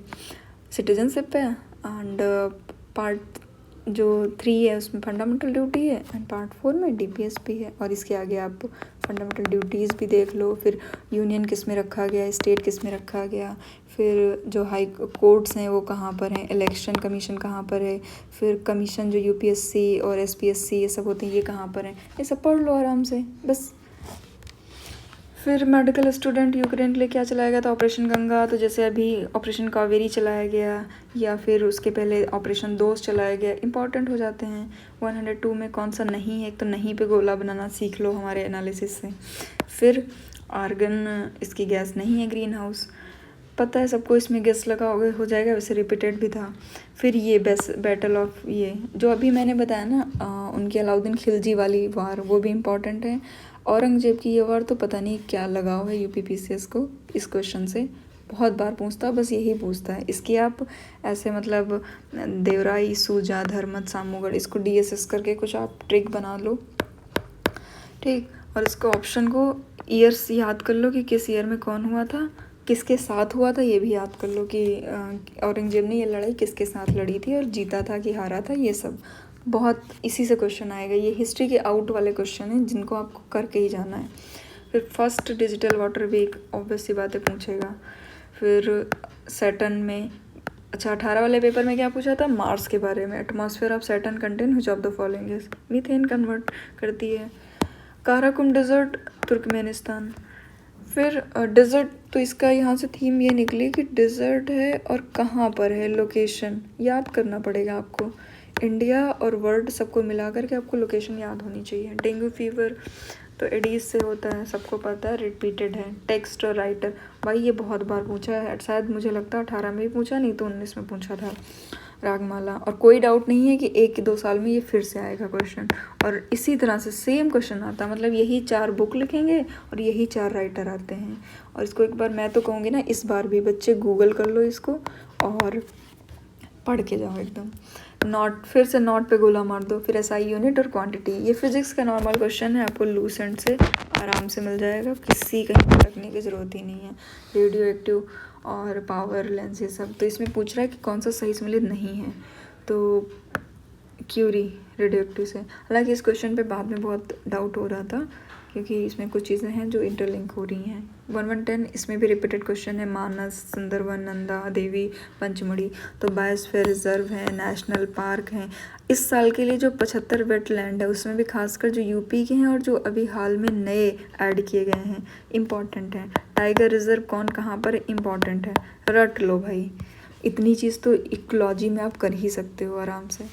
सिटीजनशिप है, एंड पार्ट जो 3 है उसमें फंडामेंटल ड्यूटी है, एंड पार्ट 4 में DPSP है। और इसके आगे आप फंडामेंटल ड्यूटीज़ भी देख लो, फिर यूनियन किस में रखा गया, स्टेट किस में रखा गया, फिर जो हाई कोर्ट्स हैं वो कहाँ पर हैं, इलेक्शन कमीशन कहाँ पर है, फिर कमीशन जो UPSC और SPSC ये सब होते हैं ये कहाँ पर हैं, ये सब पढ़ लो आराम से बस। फिर मेडिकल स्टूडेंट यूक्रेन के लिए क्या चलाया गया था, ऑपरेशन गंगा, तो जैसे अभी ऑपरेशन कावेरी चलाया गया, या फिर उसके पहले ऑपरेशन दोस्त चलाया गया, इंपॉर्टेंट हो जाते हैं। 102 में कौन सा नहीं है, एक तो नहीं पे गोला बनाना सीख लो हमारे एनालिसिस से। फिर आर्गन, इसकी गैस नहीं है ग्रीन हाउस, पता है सबको, इसमें गैस लगा हो जाएगा, वैसे रिपीटेड भी था। फिर ये बैटल ऑफ, ये जो अभी मैंने बताया ना उनकी अलाउद्दीन खिलजी वाली वार, वो भी इम्पॉर्टेंट है। औरंगजेब की ये वार तो पता नहीं क्या लगाव है UPPCS को इस क्वेश्चन से, बहुत बार पूछता, बस यही पूछता है। इसकी आप ऐसे मतलब देवराई, सूजा, धर्मत, सामूगढ़, इसको DSS करके कुछ आप ट्रिक बना लो, ठीक। और इसको ऑप्शन को ईयर्स याद कर लो कि किस ईयर में कौन हुआ था, किसके साथ हुआ था ये भी याद कर लो कि औरंगजेब ने ये लड़ाई किसके साथ लड़ी थी और जीता था कि हारा था, ये सब बहुत इसी से क्वेश्चन आएगा। ये हिस्ट्री के आउट वाले क्वेश्चन हैं जिनको आपको करके ही जाना है। फिर first digital water week obvious सी बातें पूछेगा। फिर सैटर्न में, अच्छा 18 वाले पेपर में क्या पूछा था, मार्स के बारे में। Atmosphere of Saturn contain which of the following is, methane convert करती है। Karakum desert Turkmenistan. फिर डेजर्ट, तो इसका यहाँ से थीम ये निकली कि डेजर्ट है और कहाँ पर है, लोकेशन याद करना पड़ेगा आपको। इंडिया और वर्ल्ड सबको मिला करके आपको लोकेशन याद होनी चाहिए। डेंगू फीवर तो एडीज से होता है, सबको पता है, रिपीटेड है। टेक्स्ट और राइटर, भाई ये बहुत बार पूछा है, शायद मुझे लगता है 18 में भी पूछा, नहीं तो 19 में पूछा था रागमाला। और कोई डाउट नहीं है कि 1-2 साल में ये फिर से आएगा क्वेश्चन, और इसी तरह से सेम क्वेश्चन आता है, मतलब यही 4 बुक लिखेंगे और यही 4 राइटर आते हैं। और इसको एक बार मैं तो कहूँगी ना, इस बार भी बच्चे गूगल कर लो इसको और पढ़ के जाओ एकदम। नॉट, फिर से नॉट पे गोला मार दो। फिर एसआई यूनिट और क्वांटिटी, ये फिजिक्स का नॉर्मल क्वेश्चन है, आपको लूसेंट से आराम से मिल जाएगा, किसी कहीं भटकने की ज़रूरत ही नहीं है। रेडियो एक्टिव और पावर लेंस, ये सब तो इसमें पूछ रहा है कि कौन सा सही सम्मिलित नहीं है, तो क्यूरी रेडियो एक्टिव से। हालांकि इस क्वेश्चन पे बाद में बहुत डाउट हो रहा था क्योंकि इसमें कुछ चीज़ें हैं जो इंटरलिंक हो रही हैं। 1110 इसमें भी रिपीटेड क्वेश्चन है, मानस, सुंदरवन, नंदा देवी, पंचमढ़ी। तो बायोस्फीयर रिजर्व है, नेशनल पार्क हैं। इस साल के लिए जो 75 वेटलैंड है उसमें भी खासकर जो यूपी के हैं और जो अभी हाल में नए ऐड किए गए हैं इम्पॉर्टेंट हैं। टाइगर रिजर्व कौन कहाँ पर इम्पॉर्टेंट है, रट लो भाई, इतनी चीज़ तो इकोलॉजी में आप कर ही सकते हो आराम से।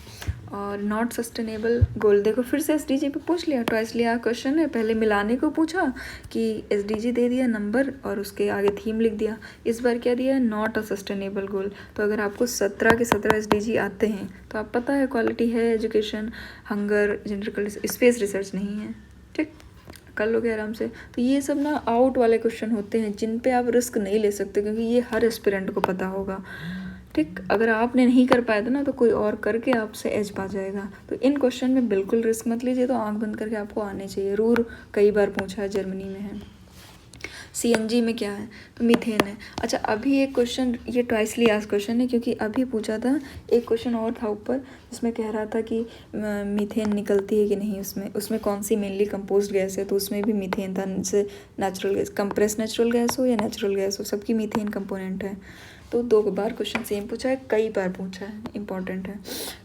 और नॉट सस्टेनेबल गोल, देखो फिर से एसडीजी पे पूछ लिया, ट्वाइस लिया क्वेश्चन है। पहले मिलाने को पूछा कि एसडीजी दे दिया नंबर और उसके आगे थीम लिख दिया। इस बार क्या दिया है, नॉट अ सस्टेनेबल गोल। तो अगर आपको 17 के 17 एसडीजी आते हैं तो आप पता है क्वालिटी है, education, hunger, gender, space research नहीं है, ठीक कर लोगे आराम से। तो ये सब ना आउट वाले क्वेश्चन होते हैं जिन पे आप रिस्क नहीं ले सकते क्योंकि ये हर एस्पिरेंट को पता होगा, ठीक। अगर आपने नहीं कर पाया था ना तो कोई और करके आपसे एज पा जाएगा। तो इन क्वेश्चन में बिल्कुल रिस्क मत लीजिए, तो आंख बंद करके आपको आने चाहिए। रूर कई बार पूछा है, जर्मनी में है। सीएनजी में क्या है, तो मीथेन है। अच्छा अभी एक क्वेश्चन, ये ट्वाइसली आस्क्ड क्वेश्चन है क्योंकि अभी पूछा था, एक क्वेश्चन और था ऊपर जिसमें कह रहा था कि मीथेन निकलती है कि नहीं, उसमें कौन सी मेनली कंपोज्ड गैस है, तो उसमें भी मीथेन था। जैसे natural gas, compress natural gas हो या नेचुरल गैस हो, सबकी मीथेन कंपोनेंट है। तो 2 बार क्वेश्चन सेम पूछा है, कई बार पूछा है, इंपॉर्टेंट है।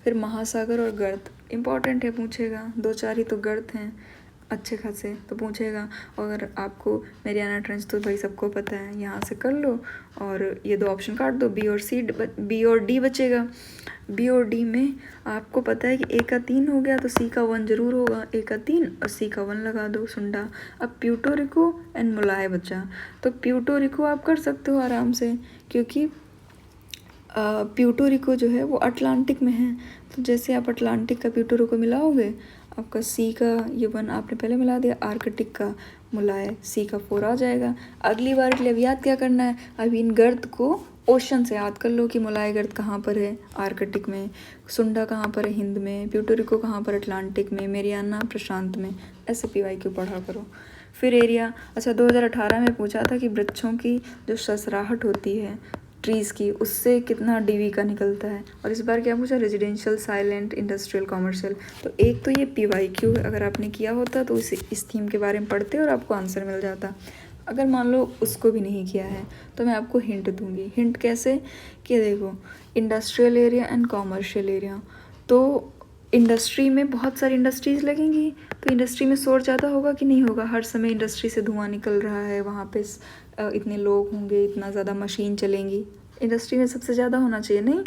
फिर महासागर और गर्त इंपॉर्टेंट है, पूछेगा। 2-4 ही तो गर्त हैं अच्छे खासे, तो पूछेगा। अगर आपको मेरियाना ट्रेंच तो भाई सबको पता है, यहाँ से कर लो और ये 2 ऑप्शन काट दो, बी और डी बचेगा। बी और डी में आपको पता है कि ए का 3 हो गया तो सी का 1 जरूर होगा, ए का 3 और सी का 1 लगा दो, सुंडा। अब प्यूटोरिको एंड मुलाय बचा, तो प्यूटोरिको आप कर सकते हो आराम से क्योंकि प्यूटोरिको जो है वो अटलांटिक में है। तो जैसे आप अटलांटिक का प्यूटोरिको मिलाओगे, आपका सी का ये 1 आपने पहले मिला दिया, आर्कटिक का मुलाय, सी का 4 आ जाएगा। अगली बार के लिए अब याद क्या करना है, अभी इन गर्त को ओशन से याद कर लो कि मुलाय गर्त कहाँ पर है, आर्कटिक में। सुंडा कहाँ पर है, हिंद में। प्यूटोरिको कहाँ पर, अटलांटिक में। मेरियाना प्रशांत में। ऐसे PYQ पढ़ा करो। फिर एरिया, अच्छा 2018 में पूछा था कि वृक्षों की जो ससराहट होती है ट्रीज़ की, उससे कितना डीवी का निकलता है। और इस बार क्या पूछा, रेजिडेंशियल, साइलेंट, इंडस्ट्रियल, कॉमर्शियल। तो एक तो ये PYQ है, अगर आपने किया होता तो इस थीम के बारे में पढ़ते और आपको आंसर मिल जाता। अगर मान लो उसको भी नहीं किया है तो मैं आपको हिंट दूंगी। हिंट कैसे, कि देखो industrial area and commercial area, तो इंडस्ट्री में बहुत सारी इंडस्ट्रीज़ लगेंगी, तो इंडस्ट्री में शोर ज़्यादा होगा कि नहीं होगा, हर समय इंडस्ट्री से धुआं निकल रहा है, वहाँ पे इतने लोग होंगे, इतना ज़्यादा मशीन चलेंगी, इंडस्ट्री में सबसे ज़्यादा होना चाहिए, नहीं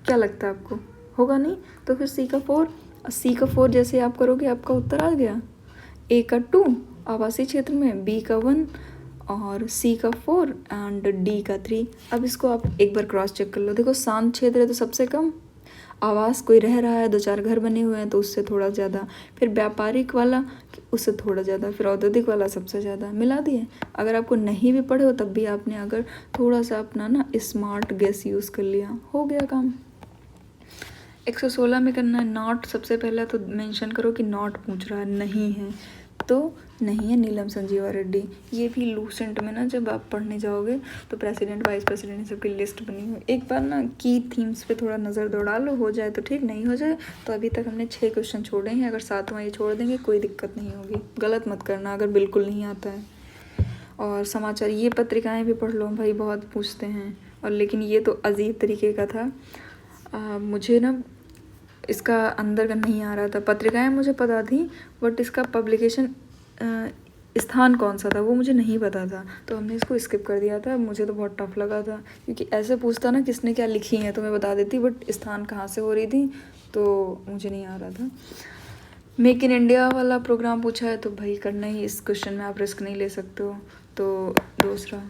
क्या लगता है आपको, होगा नहीं। तो फिर सी का 4 जैसे आप करोगे आपका उत्तर आ गया। ए का 2 आवासीय क्षेत्र में, बी का 1 और सी का 4 एंड डी का 3। अब इसको आप एक बार क्रॉस चेक कर लो, देखो शांत क्षेत्र है तो सबसे कम, आवास कोई रह रहा है, 2-4 घर बने हुए हैं तो उससे थोड़ा ज़्यादा, फिर व्यापारिक वाला उससे थोड़ा ज़्यादा, फिर औद्योगिक वाला सबसे ज़्यादा, मिला दिए। अगर आपको नहीं भी पढ़े हो तब भी आपने अगर थोड़ा सा अपना ना स्मार्ट गेस यूज़ कर लिया, हो गया काम। 116 में करना है नॉट, सबसे पहले तो मेंशन करो कि नॉट पूछ रहा है, नहीं है। तो नहीं है नीलम संजीवा रेड्डी। ये भी लूसेंट में ना जब आप पढ़ने जाओगे तो प्रेसिडेंट वाइस प्रेसिडेंट सबकी लिस्ट बनी हुई। एक बार ना की थीम्स पे थोड़ा नज़र दौड़ा लो, हो जाए तो ठीक, नहीं हो जाए तो अभी तक हमने 6 क्वेश्चन छोड़े हैं, अगर 7वां ये छोड़ देंगे कोई दिक्कत नहीं होगी। गलत मत करना अगर बिल्कुल नहीं आता है। और समाचार, ये पत्रिकाएँ भी पढ़ लो भाई, बहुत पूछते हैं। और लेकिन ये तो अजीब तरीके का था, मुझे ना इसका अंदर का नहीं आ रहा था। पत्रिकाएं मुझे पता थी बट इसका पब्लिकेशन स्थान कौन सा था वो मुझे नहीं पता था, तो हमने इसको स्किप कर दिया था। मुझे तो बहुत टफ लगा था क्योंकि ऐसे पूछता ना किसने क्या लिखी है तो मैं बता देती, बट स्थान कहाँ से हो रही थी तो मुझे नहीं आ रहा था। मेक इन इंडिया वाला प्रोग्राम पूछा है तो भाई करना ही, इस क्वेश्चन में आप रिस्क नहीं ले सकते हो। तो दूसरा,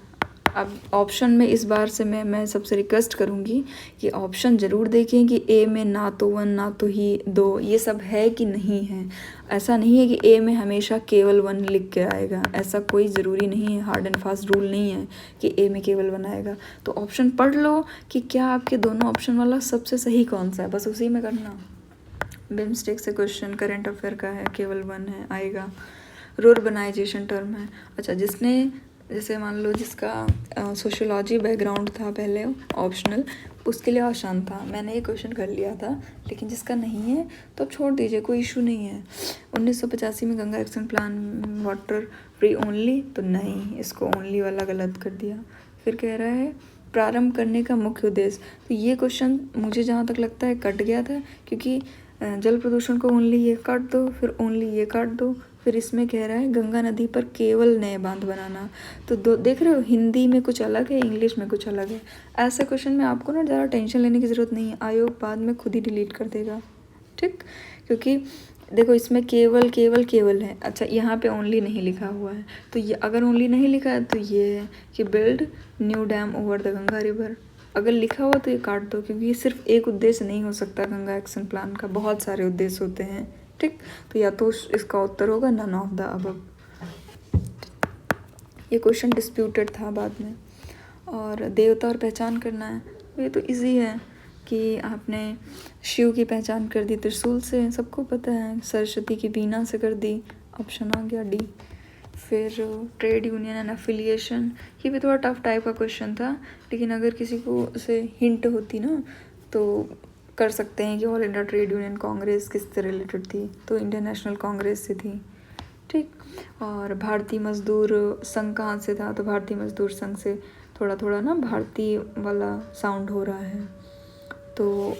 अब ऑप्शन में इस बार से मैं सबसे रिक्वेस्ट करूँगी कि ऑप्शन ज़रूर देखें कि ए में ना तो 1 ना तो ही 2 ये सब है कि नहीं है। ऐसा नहीं है कि ए में हमेशा केवल 1 लिख के आएगा, ऐसा कोई ज़रूरी नहीं है, हार्ड एंड फास्ट रूल नहीं है कि ए में केवल 1 आएगा। तो ऑप्शन पढ़ लो कि क्या आपके दोनों ऑप्शन वाला सबसे सही कौन सा है, बस उसी में करना। बिमस्टेक से क्वेश्चन करंट अफेयर का है, केवल 1 है आएगा। रुर्बनाइजेशन टर्म है। अच्छा, जिसने जैसे मान लो जिसका सोशियोलॉजी बैकग्राउंड था पहले ऑप्शनल, उसके लिए आसान था, मैंने ये क्वेश्चन कर लिया था। लेकिन जिसका नहीं है तो अब छोड़ दीजिए, कोई इशू नहीं है। 1985 में Ganga action plan water free only, तो नहीं, इसको ओनली वाला गलत कर दिया। फिर कह रहा है प्रारंभ करने का मुख्य उद्देश्य, तो ये क्वेश्चन मुझे जहाँ तक लगता है कट गया था, क्योंकि जल प्रदूषण को ओनली ये काट दो, फिर ओनली ये काट दो, फिर इसमें कह रहा है गंगा नदी पर केवल नए बांध बनाना। तो दो देख रहे हो, हिंदी में कुछ अलग है, इंग्लिश में कुछ अलग है। ऐसे क्वेश्चन में आपको ना ज़्यादा टेंशन लेने की ज़रूरत नहीं है, आयोग बाद में खुद ही डिलीट कर देगा, ठीक। क्योंकि देखो इसमें केवल केवल केवल है। अच्छा, यहाँ पे ओनली नहीं लिखा हुआ है, तो ये अगर ओनली नहीं लिखा है तो ये है कि build new dam over the Ganga river. अगर लिखा हुआ तो ये काट दो, क्योंकि ये सिर्फ एक उद्देश्य नहीं हो सकता गंगा एक्शन प्लान का, बहुत सारे उद्देश्य होते हैं, ठीक। तो या तो इसका उत्तर होगा नन ऑफ द अबव। ये क्वेश्चन डिस्प्यूटेड था बाद में। और देवता और पहचान करना है, ये तो इजी है कि आपने शिव की पहचान कर दी त्रिशूल से, सबको पता है। सरस्वती की बीना से कर दी, ऑप्शन आ गया डी। फिर ट्रेड यूनियन एंड एफिलिएशन, ये भी थोड़ा टफ टाइप का क्वेश्चन था, लेकिन अगर किसी को उसे हिंट होती ना तो कर सकते हैं कि all India trade union Congress किससे रिलेटेड थी, तो इंडियन नेशनल कांग्रेस से थी, ठीक। और भारतीय मजदूर संघ कहाँ से था, तो भारतीय मजदूर संघ से। थोड़ा थोड़ा ना भारतीय वाला साउंड हो रहा है, तो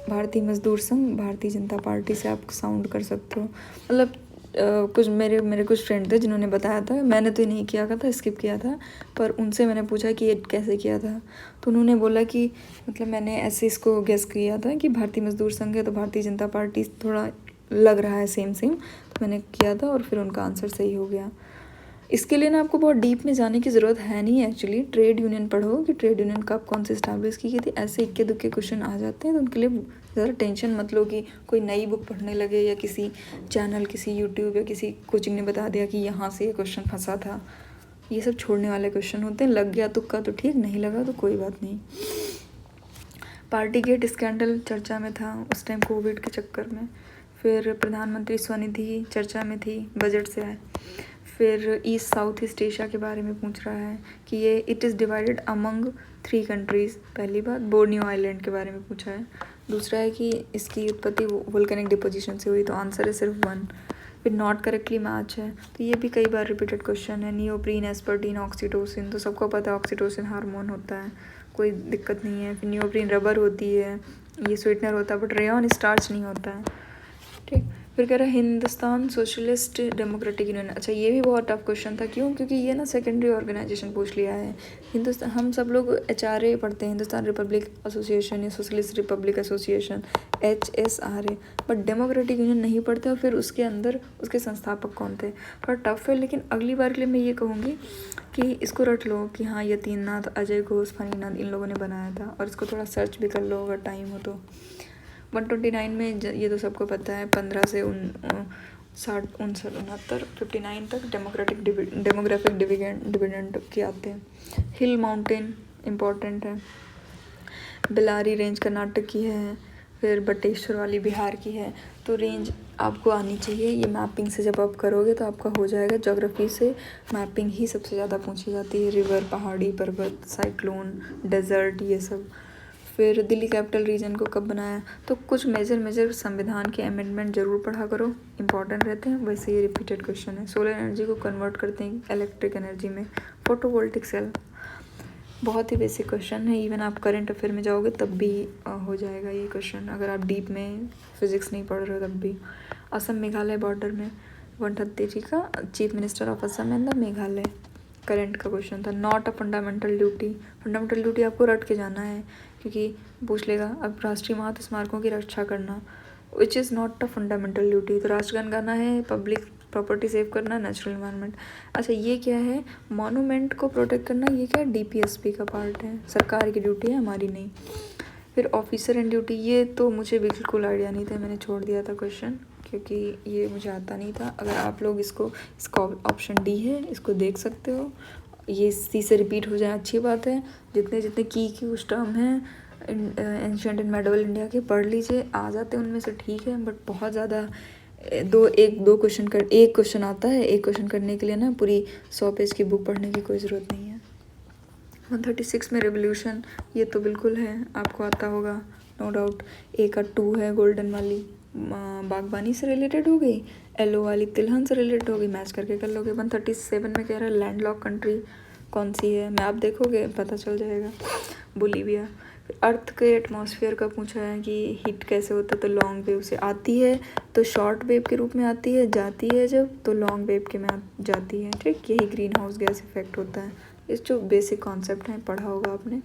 भारतीय मजदूर संघ भारतीय जनता पार्टी से आप साउंड कर सकते हो। मतलब कुछ मेरे कुछ फ्रेंड थे जिन्होंने बताया था, मैंने तो नहीं किया था, स्किप किया था, पर उनसे मैंने पूछा कि ये कैसे किया था, तो उन्होंने बोला कि मतलब मैंने ऐसे इसको गेस किया था कि भारतीय मजदूर संघ है तो भारतीय जनता पार्टी थोड़ा लग रहा है सेम, तो मैंने किया था और फिर उनका आंसर सही हो गया। इसके लिए ना आपको बहुत डीप में जाने की ज़रूरत है नहीं एक्चुअली, ट्रेड यूनियन पढ़ो कि ट्रेड यूनियन कब कौन से इस्टेब्लिश की गई थी, ऐसे इक्के दुक्के क्वेश्चन आ जाते हैं, तो उनके लिए ज़्यादा टेंशन मत लो कि कोई नई बुक पढ़ने लगे या किसी चैनल, किसी यूट्यूब या किसी कोचिंग ने बता दिया कि यहाँ से ये क्वेश्चन फंसा था। ये सब छोड़ने वाले क्वेश्चन होते हैं, लग गया तुक्का तो ठीक, नहीं लगा तो कोई बात नहीं। पार्टी गेट स्कैंडल चर्चा में था उस टाइम कोविड के चक्कर में। फिर प्रधानमंत्री स्वनिधि चर्चा में थी, बजट से है। फिर ईस्ट साउथ ईस्ट एशिया के बारे में पूछ रहा है कि ये it is divided among 3 countries, पहली बात। बोर्नियो आइलैंड के बारे में पूछा है। दूसरा है कि इसकी उत्पत्ति वोल्केनिक डिपोजिशन से हुई, तो आंसर है सिर्फ 1। फिर नॉट करेक्टली मैच है, तो ये भी कई बार रिपीटेड क्वेश्चन है। नियोप्रीन, एस्पर्टीन, ऑक्सीटोसिन, तो सबको पता है ऑक्सीटोसिन हार्मोन होता है, कोई दिक्कत नहीं है। फिर नियोप्रीन रबर होती है, ये स्वीटनर होता है, बट रेयॉन स्टार्च नहीं होता है, ठीक। फिर कह रहा है हिंदुस्तान सोशलिस्ट डेमोक्रेटिक यूनियन। अच्छा, ये भी बहुत टफ क्वेश्चन था, क्यों? क्योंकि ये ना सेकेंडरी ऑर्गेनाइजेशन पूछ लिया है। हिंदुस्तान, हम सब लोग HRA पढ़ते हैं, हिंदुस्तान रिपब्लिक एसोसिएशन या socialist Republic association, HSRA, but democratic union नहीं पढ़ते। और फिर उसके अंदर उसके संस्थापक कौन थे, थोड़ा टफ है। लेकिन अगली बार के लिए मैं ये कहूँगी कि इसको रट लो कि हाँ यतीननाथ, अजय घोष, फणीनाथ, इन लोगों ने बनाया था, और इसको थोड़ा सर्च भी कर लो अगर टाइम हो तो। 129 में ये तो सबको पता है, 15 से 60, 69, 59 तक डेमोग्राफिक डिविडेंड के आते हैं। हिल माउंटेन इम्पॉर्टेंट है। बेलारी रेंज कर्नाटक की है, फिर बटेश्वर वाली बिहार की है। तो रेंज आपको आनी चाहिए। ये मैपिंग से जब आप करोगे तो आपका हो जाएगा। ज्योग्राफी से मैपिंग ही सबसे ज़्यादा पूछी जाती है, रिवर, पहाड़ी, पर्वत, साइक्लोन, डेजर्ट, ये सब। फिर दिल्ली कैपिटल रीजन को कब बनाया, तो कुछ मेजर संविधान के अमेंडमेंट ज़रूर पढ़ा करो, इंपॉर्टेंट रहते हैं। वैसे ये रिपीटेड क्वेश्चन है। सोलर एनर्जी को कन्वर्ट करते हैं इलेक्ट्रिक एनर्जी में, फोटोवोल्टिक सेल। बहुत ही बेसिक क्वेश्चन है, इवन आप करंट अफेयर में जाओगे तब भी हो जाएगा ये क्वेश्चन, अगर आप डीप में फिजिक्स नहीं पढ़ रहे हो तब भी। असम मेघालय बॉर्डर में 133 का chief minister of Assam and the Meghalaya, current का क्वेश्चन था। Not a fundamental duty, fundamental duty आपको रट के जाना है क्योंकि पूछ लेगा। अब राष्ट्रीय महत्व स्मारकों की रक्षा करना, which is not a fundamental duty. तो राष्ट्रगान गाना है, पब्लिक प्रॉपर्टी सेव करना, नेचुरल इन्वायरमेंट। अच्छा ये क्या है, मॉन्यूमेंट को प्रोटेक्ट करना, ये क्या है, डीपीएसपी का पार्ट है, सरकार की ड्यूटी है, हमारी नहीं। फिर ऑफिसर एंड ड्यूटी, ये तो मुझे बिल्कुल आइडिया नहीं था, मैंने छोड़ दिया था क्वेश्चन क्योंकि ये मुझे आता नहीं था। अगर आप लोग इसका ऑप्शन डी है, इसको देख सकते हो। ये सी से रिपीट हो जाए अच्छी बात है। जितने जितने की कुछ टर्म हैं एंशिएंट एंड मेडिवल इंडिया के पढ़ लीजिए, आ जाते हैं उनमें से, ठीक है। बट बहुत ज़्यादा एक क्वेश्चन आता है, एक क्वेश्चन करने के लिए ना पूरी 100 पेज की बुक पढ़ने की कोई ज़रूरत नहीं है। 136 में रेवोल्यूशन, ये तो बिल्कुल है, आपको आता होगा नो डाउट। ए का 2 है, गोल्डन वाली बागबानी से रिलेटेड हो गई, एलो वाली तिलहन से रिलेटेड हो गई, मैच करके कर लोगे। 137 में कह रहा है लैंडलॉक कंट्री कौन सी है, मैप देखोगे पता चल जाएगा, बोलीविया। अर्थ के एटमॉस्फेयर का पूछा है कि हीट कैसे होता है, तो लॉन्ग वेव से आती है, तो शॉर्ट वेव के रूप में आती है, जाती है जब तो लॉन्ग वेव के में जाती है, ठीक। यही ग्रीन हाउस गैस इफेक्ट होता है। इस जो बेसिक कॉन्सेप्ट हैं पढ़ा होगा आपने।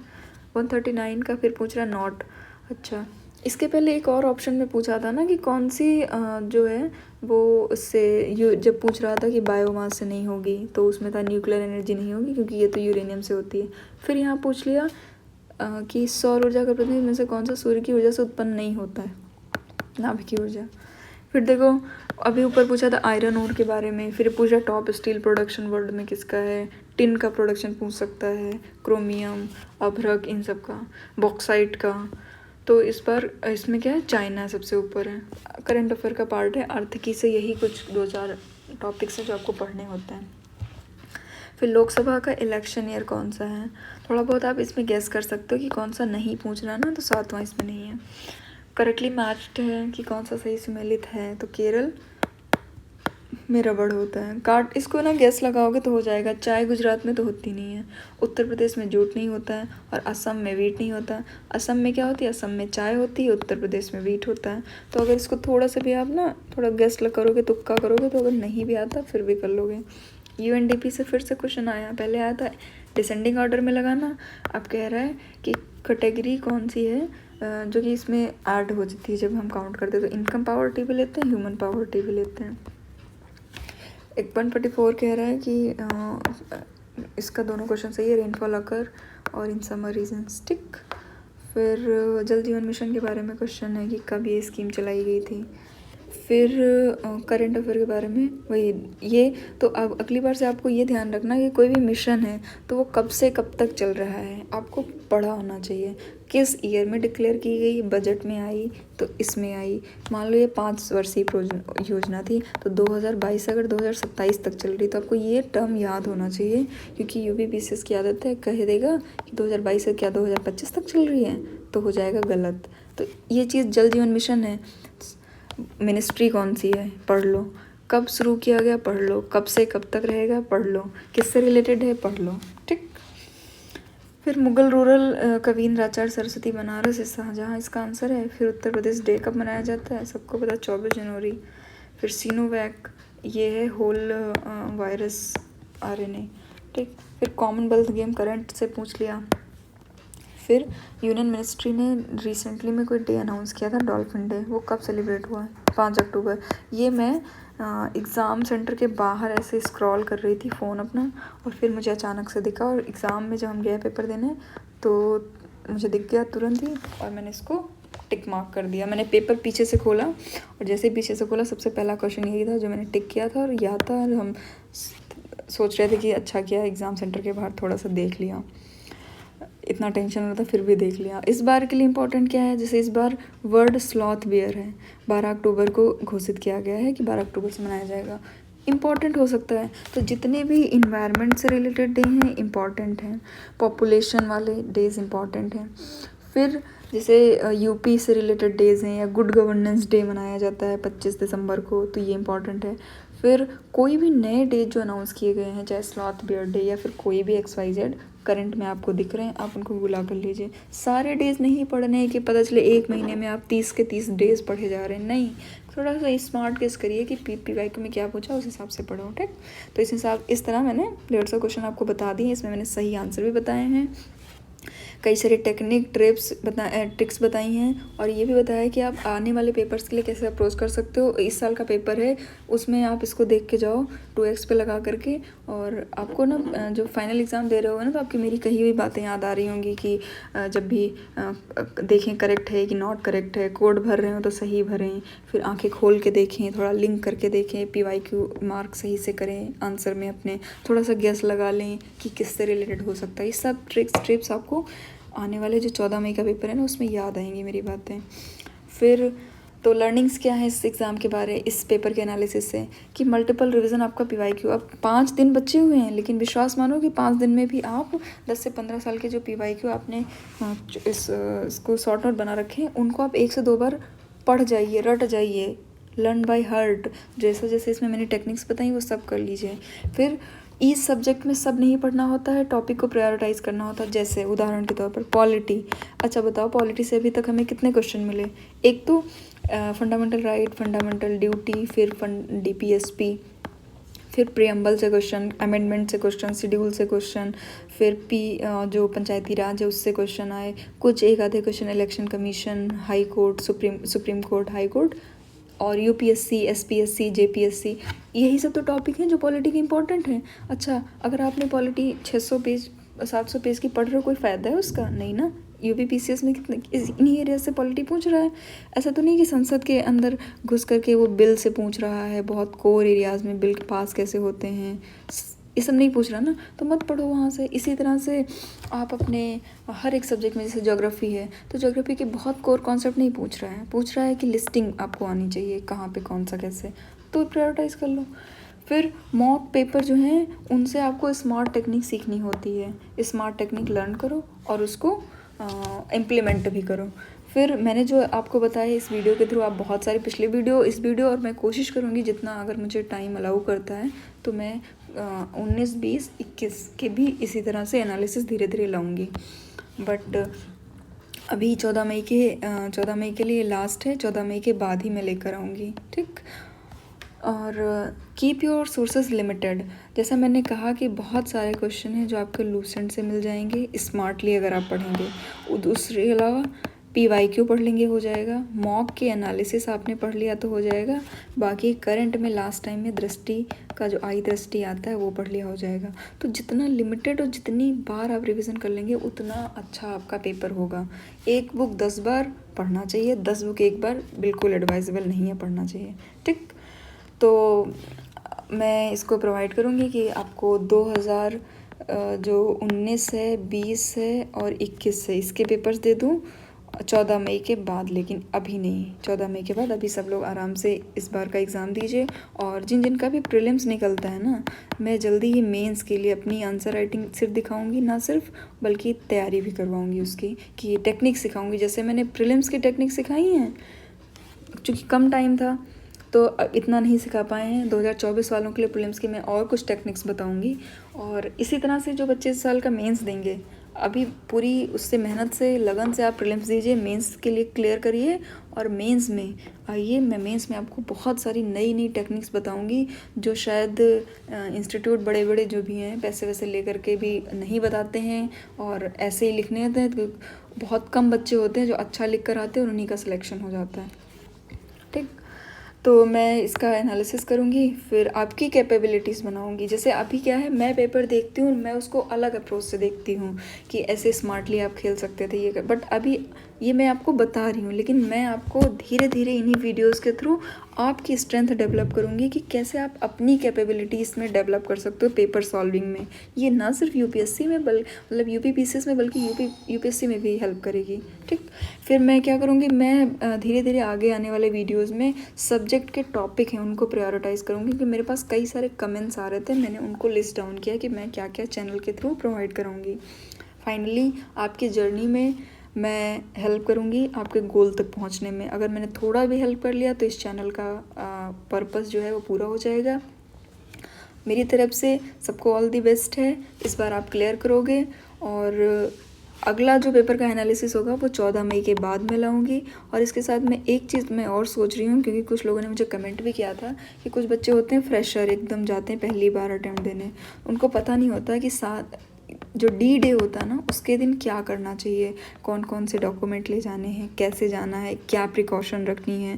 139 का फिर पूछ रहा है नॉट। अच्छा इसके पहले एक और ऑप्शन में पूछा था ना कि कौन सी जो है वो उससे जब पूछ रहा था कि बायोमास से नहीं होगी, तो उसमें था न्यूक्लियर एनर्जी नहीं होगी क्योंकि ये तो यूरेनियम से होती है। फिर यहाँ पूछ लिया कि सौर ऊर्जा का प्रतिनिधि में से कौन सा सूर्य की ऊर्जा से उत्पन्न नहीं होता है, नाभिकीय ऊर्जा। फिर देखो अभी ऊपर पूछा था आयरन ओर के बारे में, फिर पूछा टॉप स्टील प्रोडक्शन वर्ल्ड में किसका है, टिन का प्रोडक्शन पूछ सकता है, क्रोमियम, अभ्रक, इन सब का, बॉक्साइट का। तो इस बार इसमें क्या है, चाइना सबसे ऊपर है। करंट अफेयर का पार्ट है, आर्थिकी से यही कुछ 2-4 टॉपिक्स हैं जो आपको पढ़ने होते हैं। फिर लोकसभा का इलेक्शन ईयर कौन सा है, थोड़ा बहुत आप इसमें गेस कर सकते हो कि कौन सा नहीं पूछ रहा ना, तो 7वां इसमें नहीं है। करेक्टली मैच्ड है कि कौन सा सही सुमेलित है, तो केरल में रबड़ होता है। काट इसको ना गैस लगाओगे तो हो जाएगा। चाय गुजरात में तो होती नहीं है, उत्तर प्रदेश में जूट नहीं होता है, और असम में वीट नहीं होता। असम में क्या होती है, असम में चाय होती है, उत्तर प्रदेश में वीट होता है। तो अगर इसको थोड़ा सा भी आप ना थोड़ा गैस करोगे, तुक्का करोगे, तो अगर नहीं भी आता फिर भी कर लोगे। यूएनडीपी से फिर से क्वेश्चन आया, पहले आया था डिसेंडिंग ऑर्डर में लगाना, अब कह रहा है कि कैटेगरी कौन सी है जो कि इसमें ऐड हो जाती है जब हम काउंट करते हैं। तो इनकम पावर्टी भी लेते हैं, ह्यूमन पावर्टी भी लेते हैं। 144 कह रहा है कि इसका दोनों क्वेश्चन सही है, रेनफॉल अकर और इन समर रीजन्स, ठीक। फिर जल जीवन मिशन के बारे में क्वेश्चन है कि कब ये स्कीम चलाई गई थी। फिर करंट अफेयर के बारे में वही ये। तो अब अगली बार से आपको ये ध्यान रखना कि कोई भी मिशन है तो वो कब से कब तक चल रहा है, आपको पढ़ा होना चाहिए। किस ईयर में डिक्लेयर की गई, बजट में आई, तो इसमें आई। मान लो ये 5 वर्षीय योजना थी, तो 2022 अगर 2027 तक चल रही, तो आपको ये टर्म याद होना चाहिए, क्योंकि यूपीपीसीएस की आदत है कह देगा कि 2022 से क्या 2025 तक चल रही है, तो हो जाएगा गलत। तो ये चीज़ जल जीवन मिशन है, मिनिस्ट्री कौन सी है पढ़ लो, कब शुरू किया गया पढ़ लो, कब से कब तक रहेगा पढ़ लो, किससे रिलेटेड है पढ़ लो, ठीक। फिर मुगल रूरल कवींद्राचार्य सरस्वती बनारस इस शाहजहाँ, इसका आंसर है। फिर उत्तर प्रदेश डे कब मनाया जाता है, सबको पता 24 जनवरी। फिर सीनोवैक, ये है होल वायरस आरएनए, ठीक। फिर कॉमनवेल्थ गेम करंट से पूछ लिया। फिर यूनियन मिनिस्ट्री ने रिसेंटली में कोई डे अनाउंस किया था, डॉल्फिन डे, वो कब सेलिब्रेट हुआ है, 5 अक्टूबर। ये मैं एग्ज़ाम सेंटर के बाहर ऐसे स्क्रॉल कर रही थी फ़ोन अपना, और फिर मुझे अचानक से दिखा, और एग्ज़ाम में जब हम गए पेपर देने तो मुझे दिख गया तुरंत ही, और मैंने इसको टिक मार्क कर दिया। मैंने पेपर पीछे से खोला, और जैसे ही पीछे से खोला सबसे पहला क्वेश्चन यही था जो मैंने टिक किया था, और याद था। और हम सोच रहे थे कि अच्छा किया एग्ज़ाम सेंटर के बाहर थोड़ा सा देख लिया। इतना टेंशन हो रहा था फिर भी देख लिया। इस बार के लिए इम्पोर्टेंट क्या है, जैसे इस बार वर्ल्ड स्लॉथ बियर है, 12 अक्टूबर को घोषित किया गया है कि 12 अक्टूबर से मनाया जाएगा। इम्पॉर्टेंट हो सकता है, तो जितने भी इन्वायरमेंट से रिलेटेड डे हैं इम्पॉर्टेंट हैं, पॉपुलेशन वाले डेज इम्पॉर्टेंट हैं। फिर जैसे यूपी से रिलेटेड डेज़ हैं, या गुड गवर्नेंस डे मनाया जाता है 25 दिसंबर को, तो ये इम्पॉर्टेंट है। फिर कोई भी नए डेट जो अनाउंस किए गए हैं, चाहे स्लॉथ बियर डे या फिर कोई भी XYZ करंट में आपको दिख रहे हैं, आप उनको बुला कर लीजिए। सारे डेज नहीं पढ़ने हैं कि पता चले एक महीने में आप 30 के 30 डेज पढ़े जा रहे हैं, नहीं, थोड़ा सा स्मार्ट गेस करिए कि PYQ में क्या पूछा, उस हिसाब से पढ़ो, ठीक। तो इस तरह मैंने 150 क्वेश्चन आपको बता दिए, इसमें मैंने सही आंसर भी बताए हैं, कई सारे टेक्निक ट्रिक्स बताई हैं, और ये भी बताया कि आप आने वाले पेपर्स के लिए कैसे अप्रोच कर सकते हो। इस साल का पेपर है, उसमें आप इसको देख के जाओ 2x पे लगा करके, और आपको ना जो फाइनल एग्ज़ाम दे रहे हो ना, तो आपकी मेरी कही हुई बातें याद आ रही होंगी कि जब भी देखें करेक्ट है कि नॉट करेक्ट है, कोड भर रहे हो तो सही भरें, फिर आंखें खोल के देखें, थोड़ा लिंक करके देखें, PYQ मार्क सही से करें, आंसर में अपने थोड़ा सा गेस लगा लें कि किससे रिलेटेड हो सकता है। ये सब ट्रिप्स आपको आने वाले जो 14 मई का पेपर है ना, उसमें याद आएंगी मेरी बातें। फिर तो लर्निंग्स क्या है इस एग्ज़ाम के बारे, इस पेपर के एनालिसिस से, कि मल्टीपल रिवीजन आपका PYQ, अब 5 दिन बचे हुए हैं, लेकिन विश्वास मानो कि 5 दिन में भी आप 10 से 15 साल के जो PYQ आपने इसको शॉर्ट नोट बना रखे हैं, उनको आप 1 से 2 बार पढ़ जाइए, रट जाइए, लर्न बाय हार्ट, जैसे जैसे इसमें मैंने टेक्निक्स बताई वो सब कर लीजिए। फिर इस सब्जेक्ट में सब नहीं पढ़ना होता है, टॉपिक को प्रायोरिटाइज करना होता है। जैसे उदाहरण के तौर पर पॉलिटी, अच्छा बताओ पॉलिटी से अभी तक हमें कितने क्वेश्चन मिले, एक तो फंडामेंटल राइट, फंडामेंटल ड्यूटी, फिर DPSP, फिर प्रियम्बल से क्वेश्चन, अमेंडमेंट से क्वेश्चन, शेड्यूल से क्वेश्चन, फिर जो पंचायती राज है उससे क्वेश्चन आए, कुछ एक आधे question election commission, high court, supreme court, high court, और UPSC, SPSC, JPSC, यही सब तो टॉपिक हैं जो पॉलिटी के इंपॉर्टेंट हैं। अच्छा, अगर आपने पॉलिटी 600 पेज 700 पेज की पढ़ रहे हो, कोई फ़ायदा है उसका? नहीं ना। UPPCS में कितने इन्हीं एरिया से पॉलिटी पूछ रहा है, ऐसा तो नहीं कि संसद के अंदर घुस करके वो बिल से पूछ रहा है, बहुत कोर एरियाज़ में बिल पास कैसे होते हैं, ये सब नहीं पूछ रहा ना, तो मत पढ़ो वहाँ से। इसी तरह से आप अपने हर एक सब्जेक्ट में, जैसे ज्योग्राफी है तो ज्योग्राफी के बहुत कोर कॉन्सेप्ट नहीं पूछ रहा है कि लिस्टिंग आपको आनी चाहिए, कहाँ पे कौन सा कैसे, तो प्रायोरिटाइज कर लो। फिर मॉक पेपर जो हैं उनसे आपको स्मार्ट टेक्निक सीखनी होती है, स्मार्ट टेक्निक लर्न करो और उसको इम्प्लीमेंट भी करो। फिर मैंने जो आपको बताया इस वीडियो के थ्रू, आप बहुत सारे पिछले वीडियो, इस वीडियो, और मैं कोशिश करूँगी जितना अगर मुझे टाइम अलाउ करता है तो मैं 19, 20, 21 के भी इसी तरह से एनालिसिस धीरे धीरे लाऊंगी। बट अभी 14 मई के लिए लास्ट है, 14 मई के बाद ही मैं लेकर आऊँगी, ठीक। और कीप योर सोर्सेज लिमिटेड, जैसा मैंने कहा कि बहुत सारे क्वेश्चन हैं जो आपको लूसेंट से मिल जाएंगे स्मार्टली अगर आप पढ़ेंगे। दूसरे अलावा PYQ पढ़ लेंगे हो जाएगा, मॉक के एनालिसिस आपने पढ़ लिया तो हो जाएगा, बाकी करंट में लास्ट टाइम में दृष्टि का जो आई दृष्टि आता है वो पढ़ लिया हो जाएगा। तो जितना लिमिटेड और जितनी बार आप रिवीजन कर लेंगे उतना अच्छा आपका पेपर होगा। एक बुक 10 बार पढ़ना चाहिए, 10 बुक एक बार बिल्कुल एडवाइजेबल नहीं है पढ़ना चाहिए, ठीक। तो मैं इसको प्रोवाइड करूँगी कि आपको 2000 जो 19 है, 20 है और 21 है, इसके पेपर्स दे दूँ 14 मई के बाद, लेकिन अभी नहीं, 14 मई के बाद। अभी सब लोग आराम से इस बार का एग्ज़ाम दीजिए, और जिनका भी प्रीलिम्स निकलता है ना, मैं जल्दी ही मेंस के लिए अपनी आंसर राइटिंग सिर्फ दिखाऊंगी, ना सिर्फ बल्कि तैयारी भी करवाऊंगी उसकी, कि टेक्निक सिखाऊंगी। जैसे मैंने प्रीलिम्स की टेक्निक सिखाई हैं, क्योंकि कम टाइम था तो इतना नहीं सिखा पाए हैं। 2024 वालों के लिए प्रीलिम्स की मैं और कुछ टेक्निक्स बताऊंगी, और इसी तरह से जो बच्चे इस साल का मेंस देंगे, अभी पूरी उससे मेहनत से लगन से आप प्रीलिम्स दीजिए, मेंस के लिए क्लियर करिए। और मेंस में आइए, मैं मेंस में आपको बहुत सारी नई टेक्निक्स बताऊंगी जो शायद इंस्टीट्यूट बड़े बड़े जो भी हैं पैसे वैसे लेकर के भी नहीं बताते हैं, और ऐसे ही लिखने देते हैं। तो बहुत कम बच्चे होते हैं जो अच्छा लिख कर आते हैं और उन्हीं का सिलेक्शन हो जाता है, ठीक। तो मैं इसका एनालिसिस करूँगी, फिर आपकी कैपेबिलिटीज़ बनाऊँगी। जैसे अभी क्या है, मैं पेपर देखती हूँ, मैं उसको अलग अप्रोच से देखती हूँ कि ऐसे स्मार्टली आप खेल सकते थे ये, बट अभी ये मैं आपको बता रही हूँ, लेकिन मैं आपको धीरे धीरे इन्हीं वीडियोस के थ्रू आपकी स्ट्रेंथ डेवलप करूँगी कि कैसे आप अपनी कैपेबिलिटीज़ में डेवलप कर सकते हो पेपर सॉल्विंग में। ये ना सिर्फ यूपीएससी में मतलब यूपीपीसीएस में, बल्कि यूपीएससी में भी हेल्प करेगी। ठीक, फिर मैं क्या करूँगी, मैं धीरे धीरे आगे आने वाले वीडियोज़ में सब्जेक्ट के टॉपिक हैं उनको प्रायोरिटाइज़ करूँगी, क्योंकि मेरे पास कई सारे कमेंट्स आ रहे थे, मैंने उनको लिस्ट डाउन किया कि मैं क्या क्या चैनल के थ्रू प्रोवाइड करूँगी। फाइनली आपकी जर्नी में मैं हेल्प करूँगी आपके गोल तक पहुँचने में। अगर मैंने थोड़ा भी हेल्प कर लिया तो इस चैनल का पर्पस जो है वो पूरा हो जाएगा। मेरी तरफ से सबको ऑल दी बेस्ट है। इस बार आप क्लियर करोगे, और अगला जो पेपर का एनालिसिस होगा वो 14 मई के बाद मैं लाऊंगी। और इसके साथ मैं एक चीज़ मैं और सोच रही हूँ, क्योंकि कुछ लोगों ने मुझे कमेंट भी किया था कि कुछ बच्चे होते हैं फ्रेशर, एकदम जाते हैं पहली बार अटैम्प्ट देने, उनको पता नहीं होता कि साथ जो डी डे होता है ना, उसके दिन क्या करना चाहिए, कौन कौन से डॉक्यूमेंट ले जाने हैं, कैसे जाना है, क्या प्रिकॉशन रखनी है।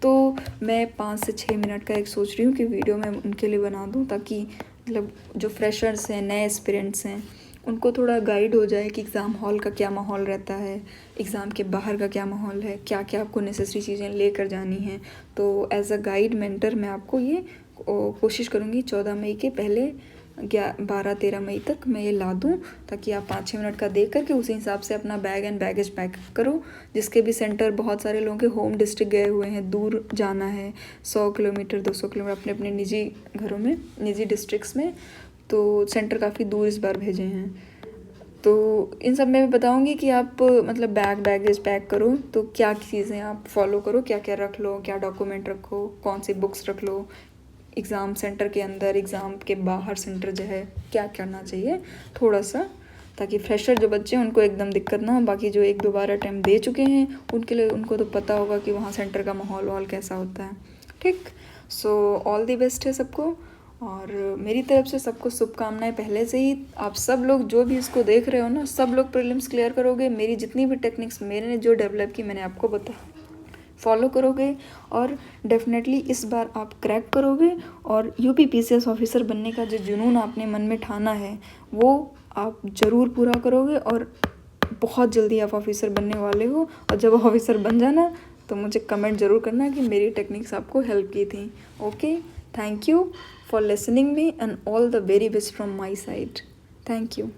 तो मैं 5 से 6 मिनट का एक सोच रही हूँ कि वीडियो मैं उनके लिए बना दूँ, ताकि मतलब जो फ्रेशर्स हैं, नए एस्पिरेंट्स हैं, उनको थोड़ा गाइड हो जाए कि एग्ज़ाम हॉल का क्या माहौल रहता है, एग्ज़ाम के बाहर का क्या माहौल है, क्या क्या आपको नेसेसरी चीज़ें लेकर जानी हैं। तो एज अ गाइड मेंटर मैं आपको ये कोशिश करूँगी 14 मई के पहले 12-13 मई तक मैं ये ला दूँ, ताकि आप 5-6 मिनट का देख करके उसी हिसाब से अपना बैग एंड बैगेज पैक करो। जिसके भी सेंटर, बहुत सारे लोगों के होम डिस्ट्रिक्ट गए हुए हैं, दूर जाना है 100 किलोमीटर 200 किलोमीटर अपने अपने निजी घरों में, निजी डिस्ट्रिक्ट्स में, तो सेंटर काफ़ी दूर इस बार भेजे हैं। तो इन सब में मैं बताऊंगी कि आप मतलब बैगेज पैक करो तो क्या चीज़ें आप फॉलो करो, क्या क्या रख लो, क्या डॉक्यूमेंट रखो, कौन सी बुक्स रख लो, एग्ज़ाम सेंटर के अंदर, एग्ज़ाम के बाहर सेंटर जो है क्या करना चाहिए थोड़ा सा, ताकि फ्रेशर जो बच्चे हैं उनको एकदम दिक्कत ना हो। बाकी जो 1-2 बार अटैम्प्ट दे चुके हैं उनके लिए, उनको तो पता होगा कि वहाँ सेंटर का माहौल कैसा होता है। ठीक, सो ऑल दी बेस्ट है सबको, और मेरी तरफ से सबको शुभकामनाएं पहले से ही। आप सब लोग जो भी इसको देख रहे हो ना, सब लोग प्रीलिम्स क्लियर करोगे। मेरी जितनी भी टेक्निक्स मैंने जो डेवलप की, मैंने आपको फॉलो करोगे, और डेफिनेटली इस बार आप क्रैक करोगे, और यूपीपीसीएस ऑफिसर बनने का जो जुनून आपने मन में ठाना है वो आप ज़रूर पूरा करोगे, और बहुत जल्दी आप ऑफिसर बनने वाले हो। और जब ऑफिसर बन जाना तो मुझे कमेंट ज़रूर करना कि मेरी टेक्निक्स आपको हेल्प की थी। Okay, thank you for listening me, and all the very best from my side. Thank you.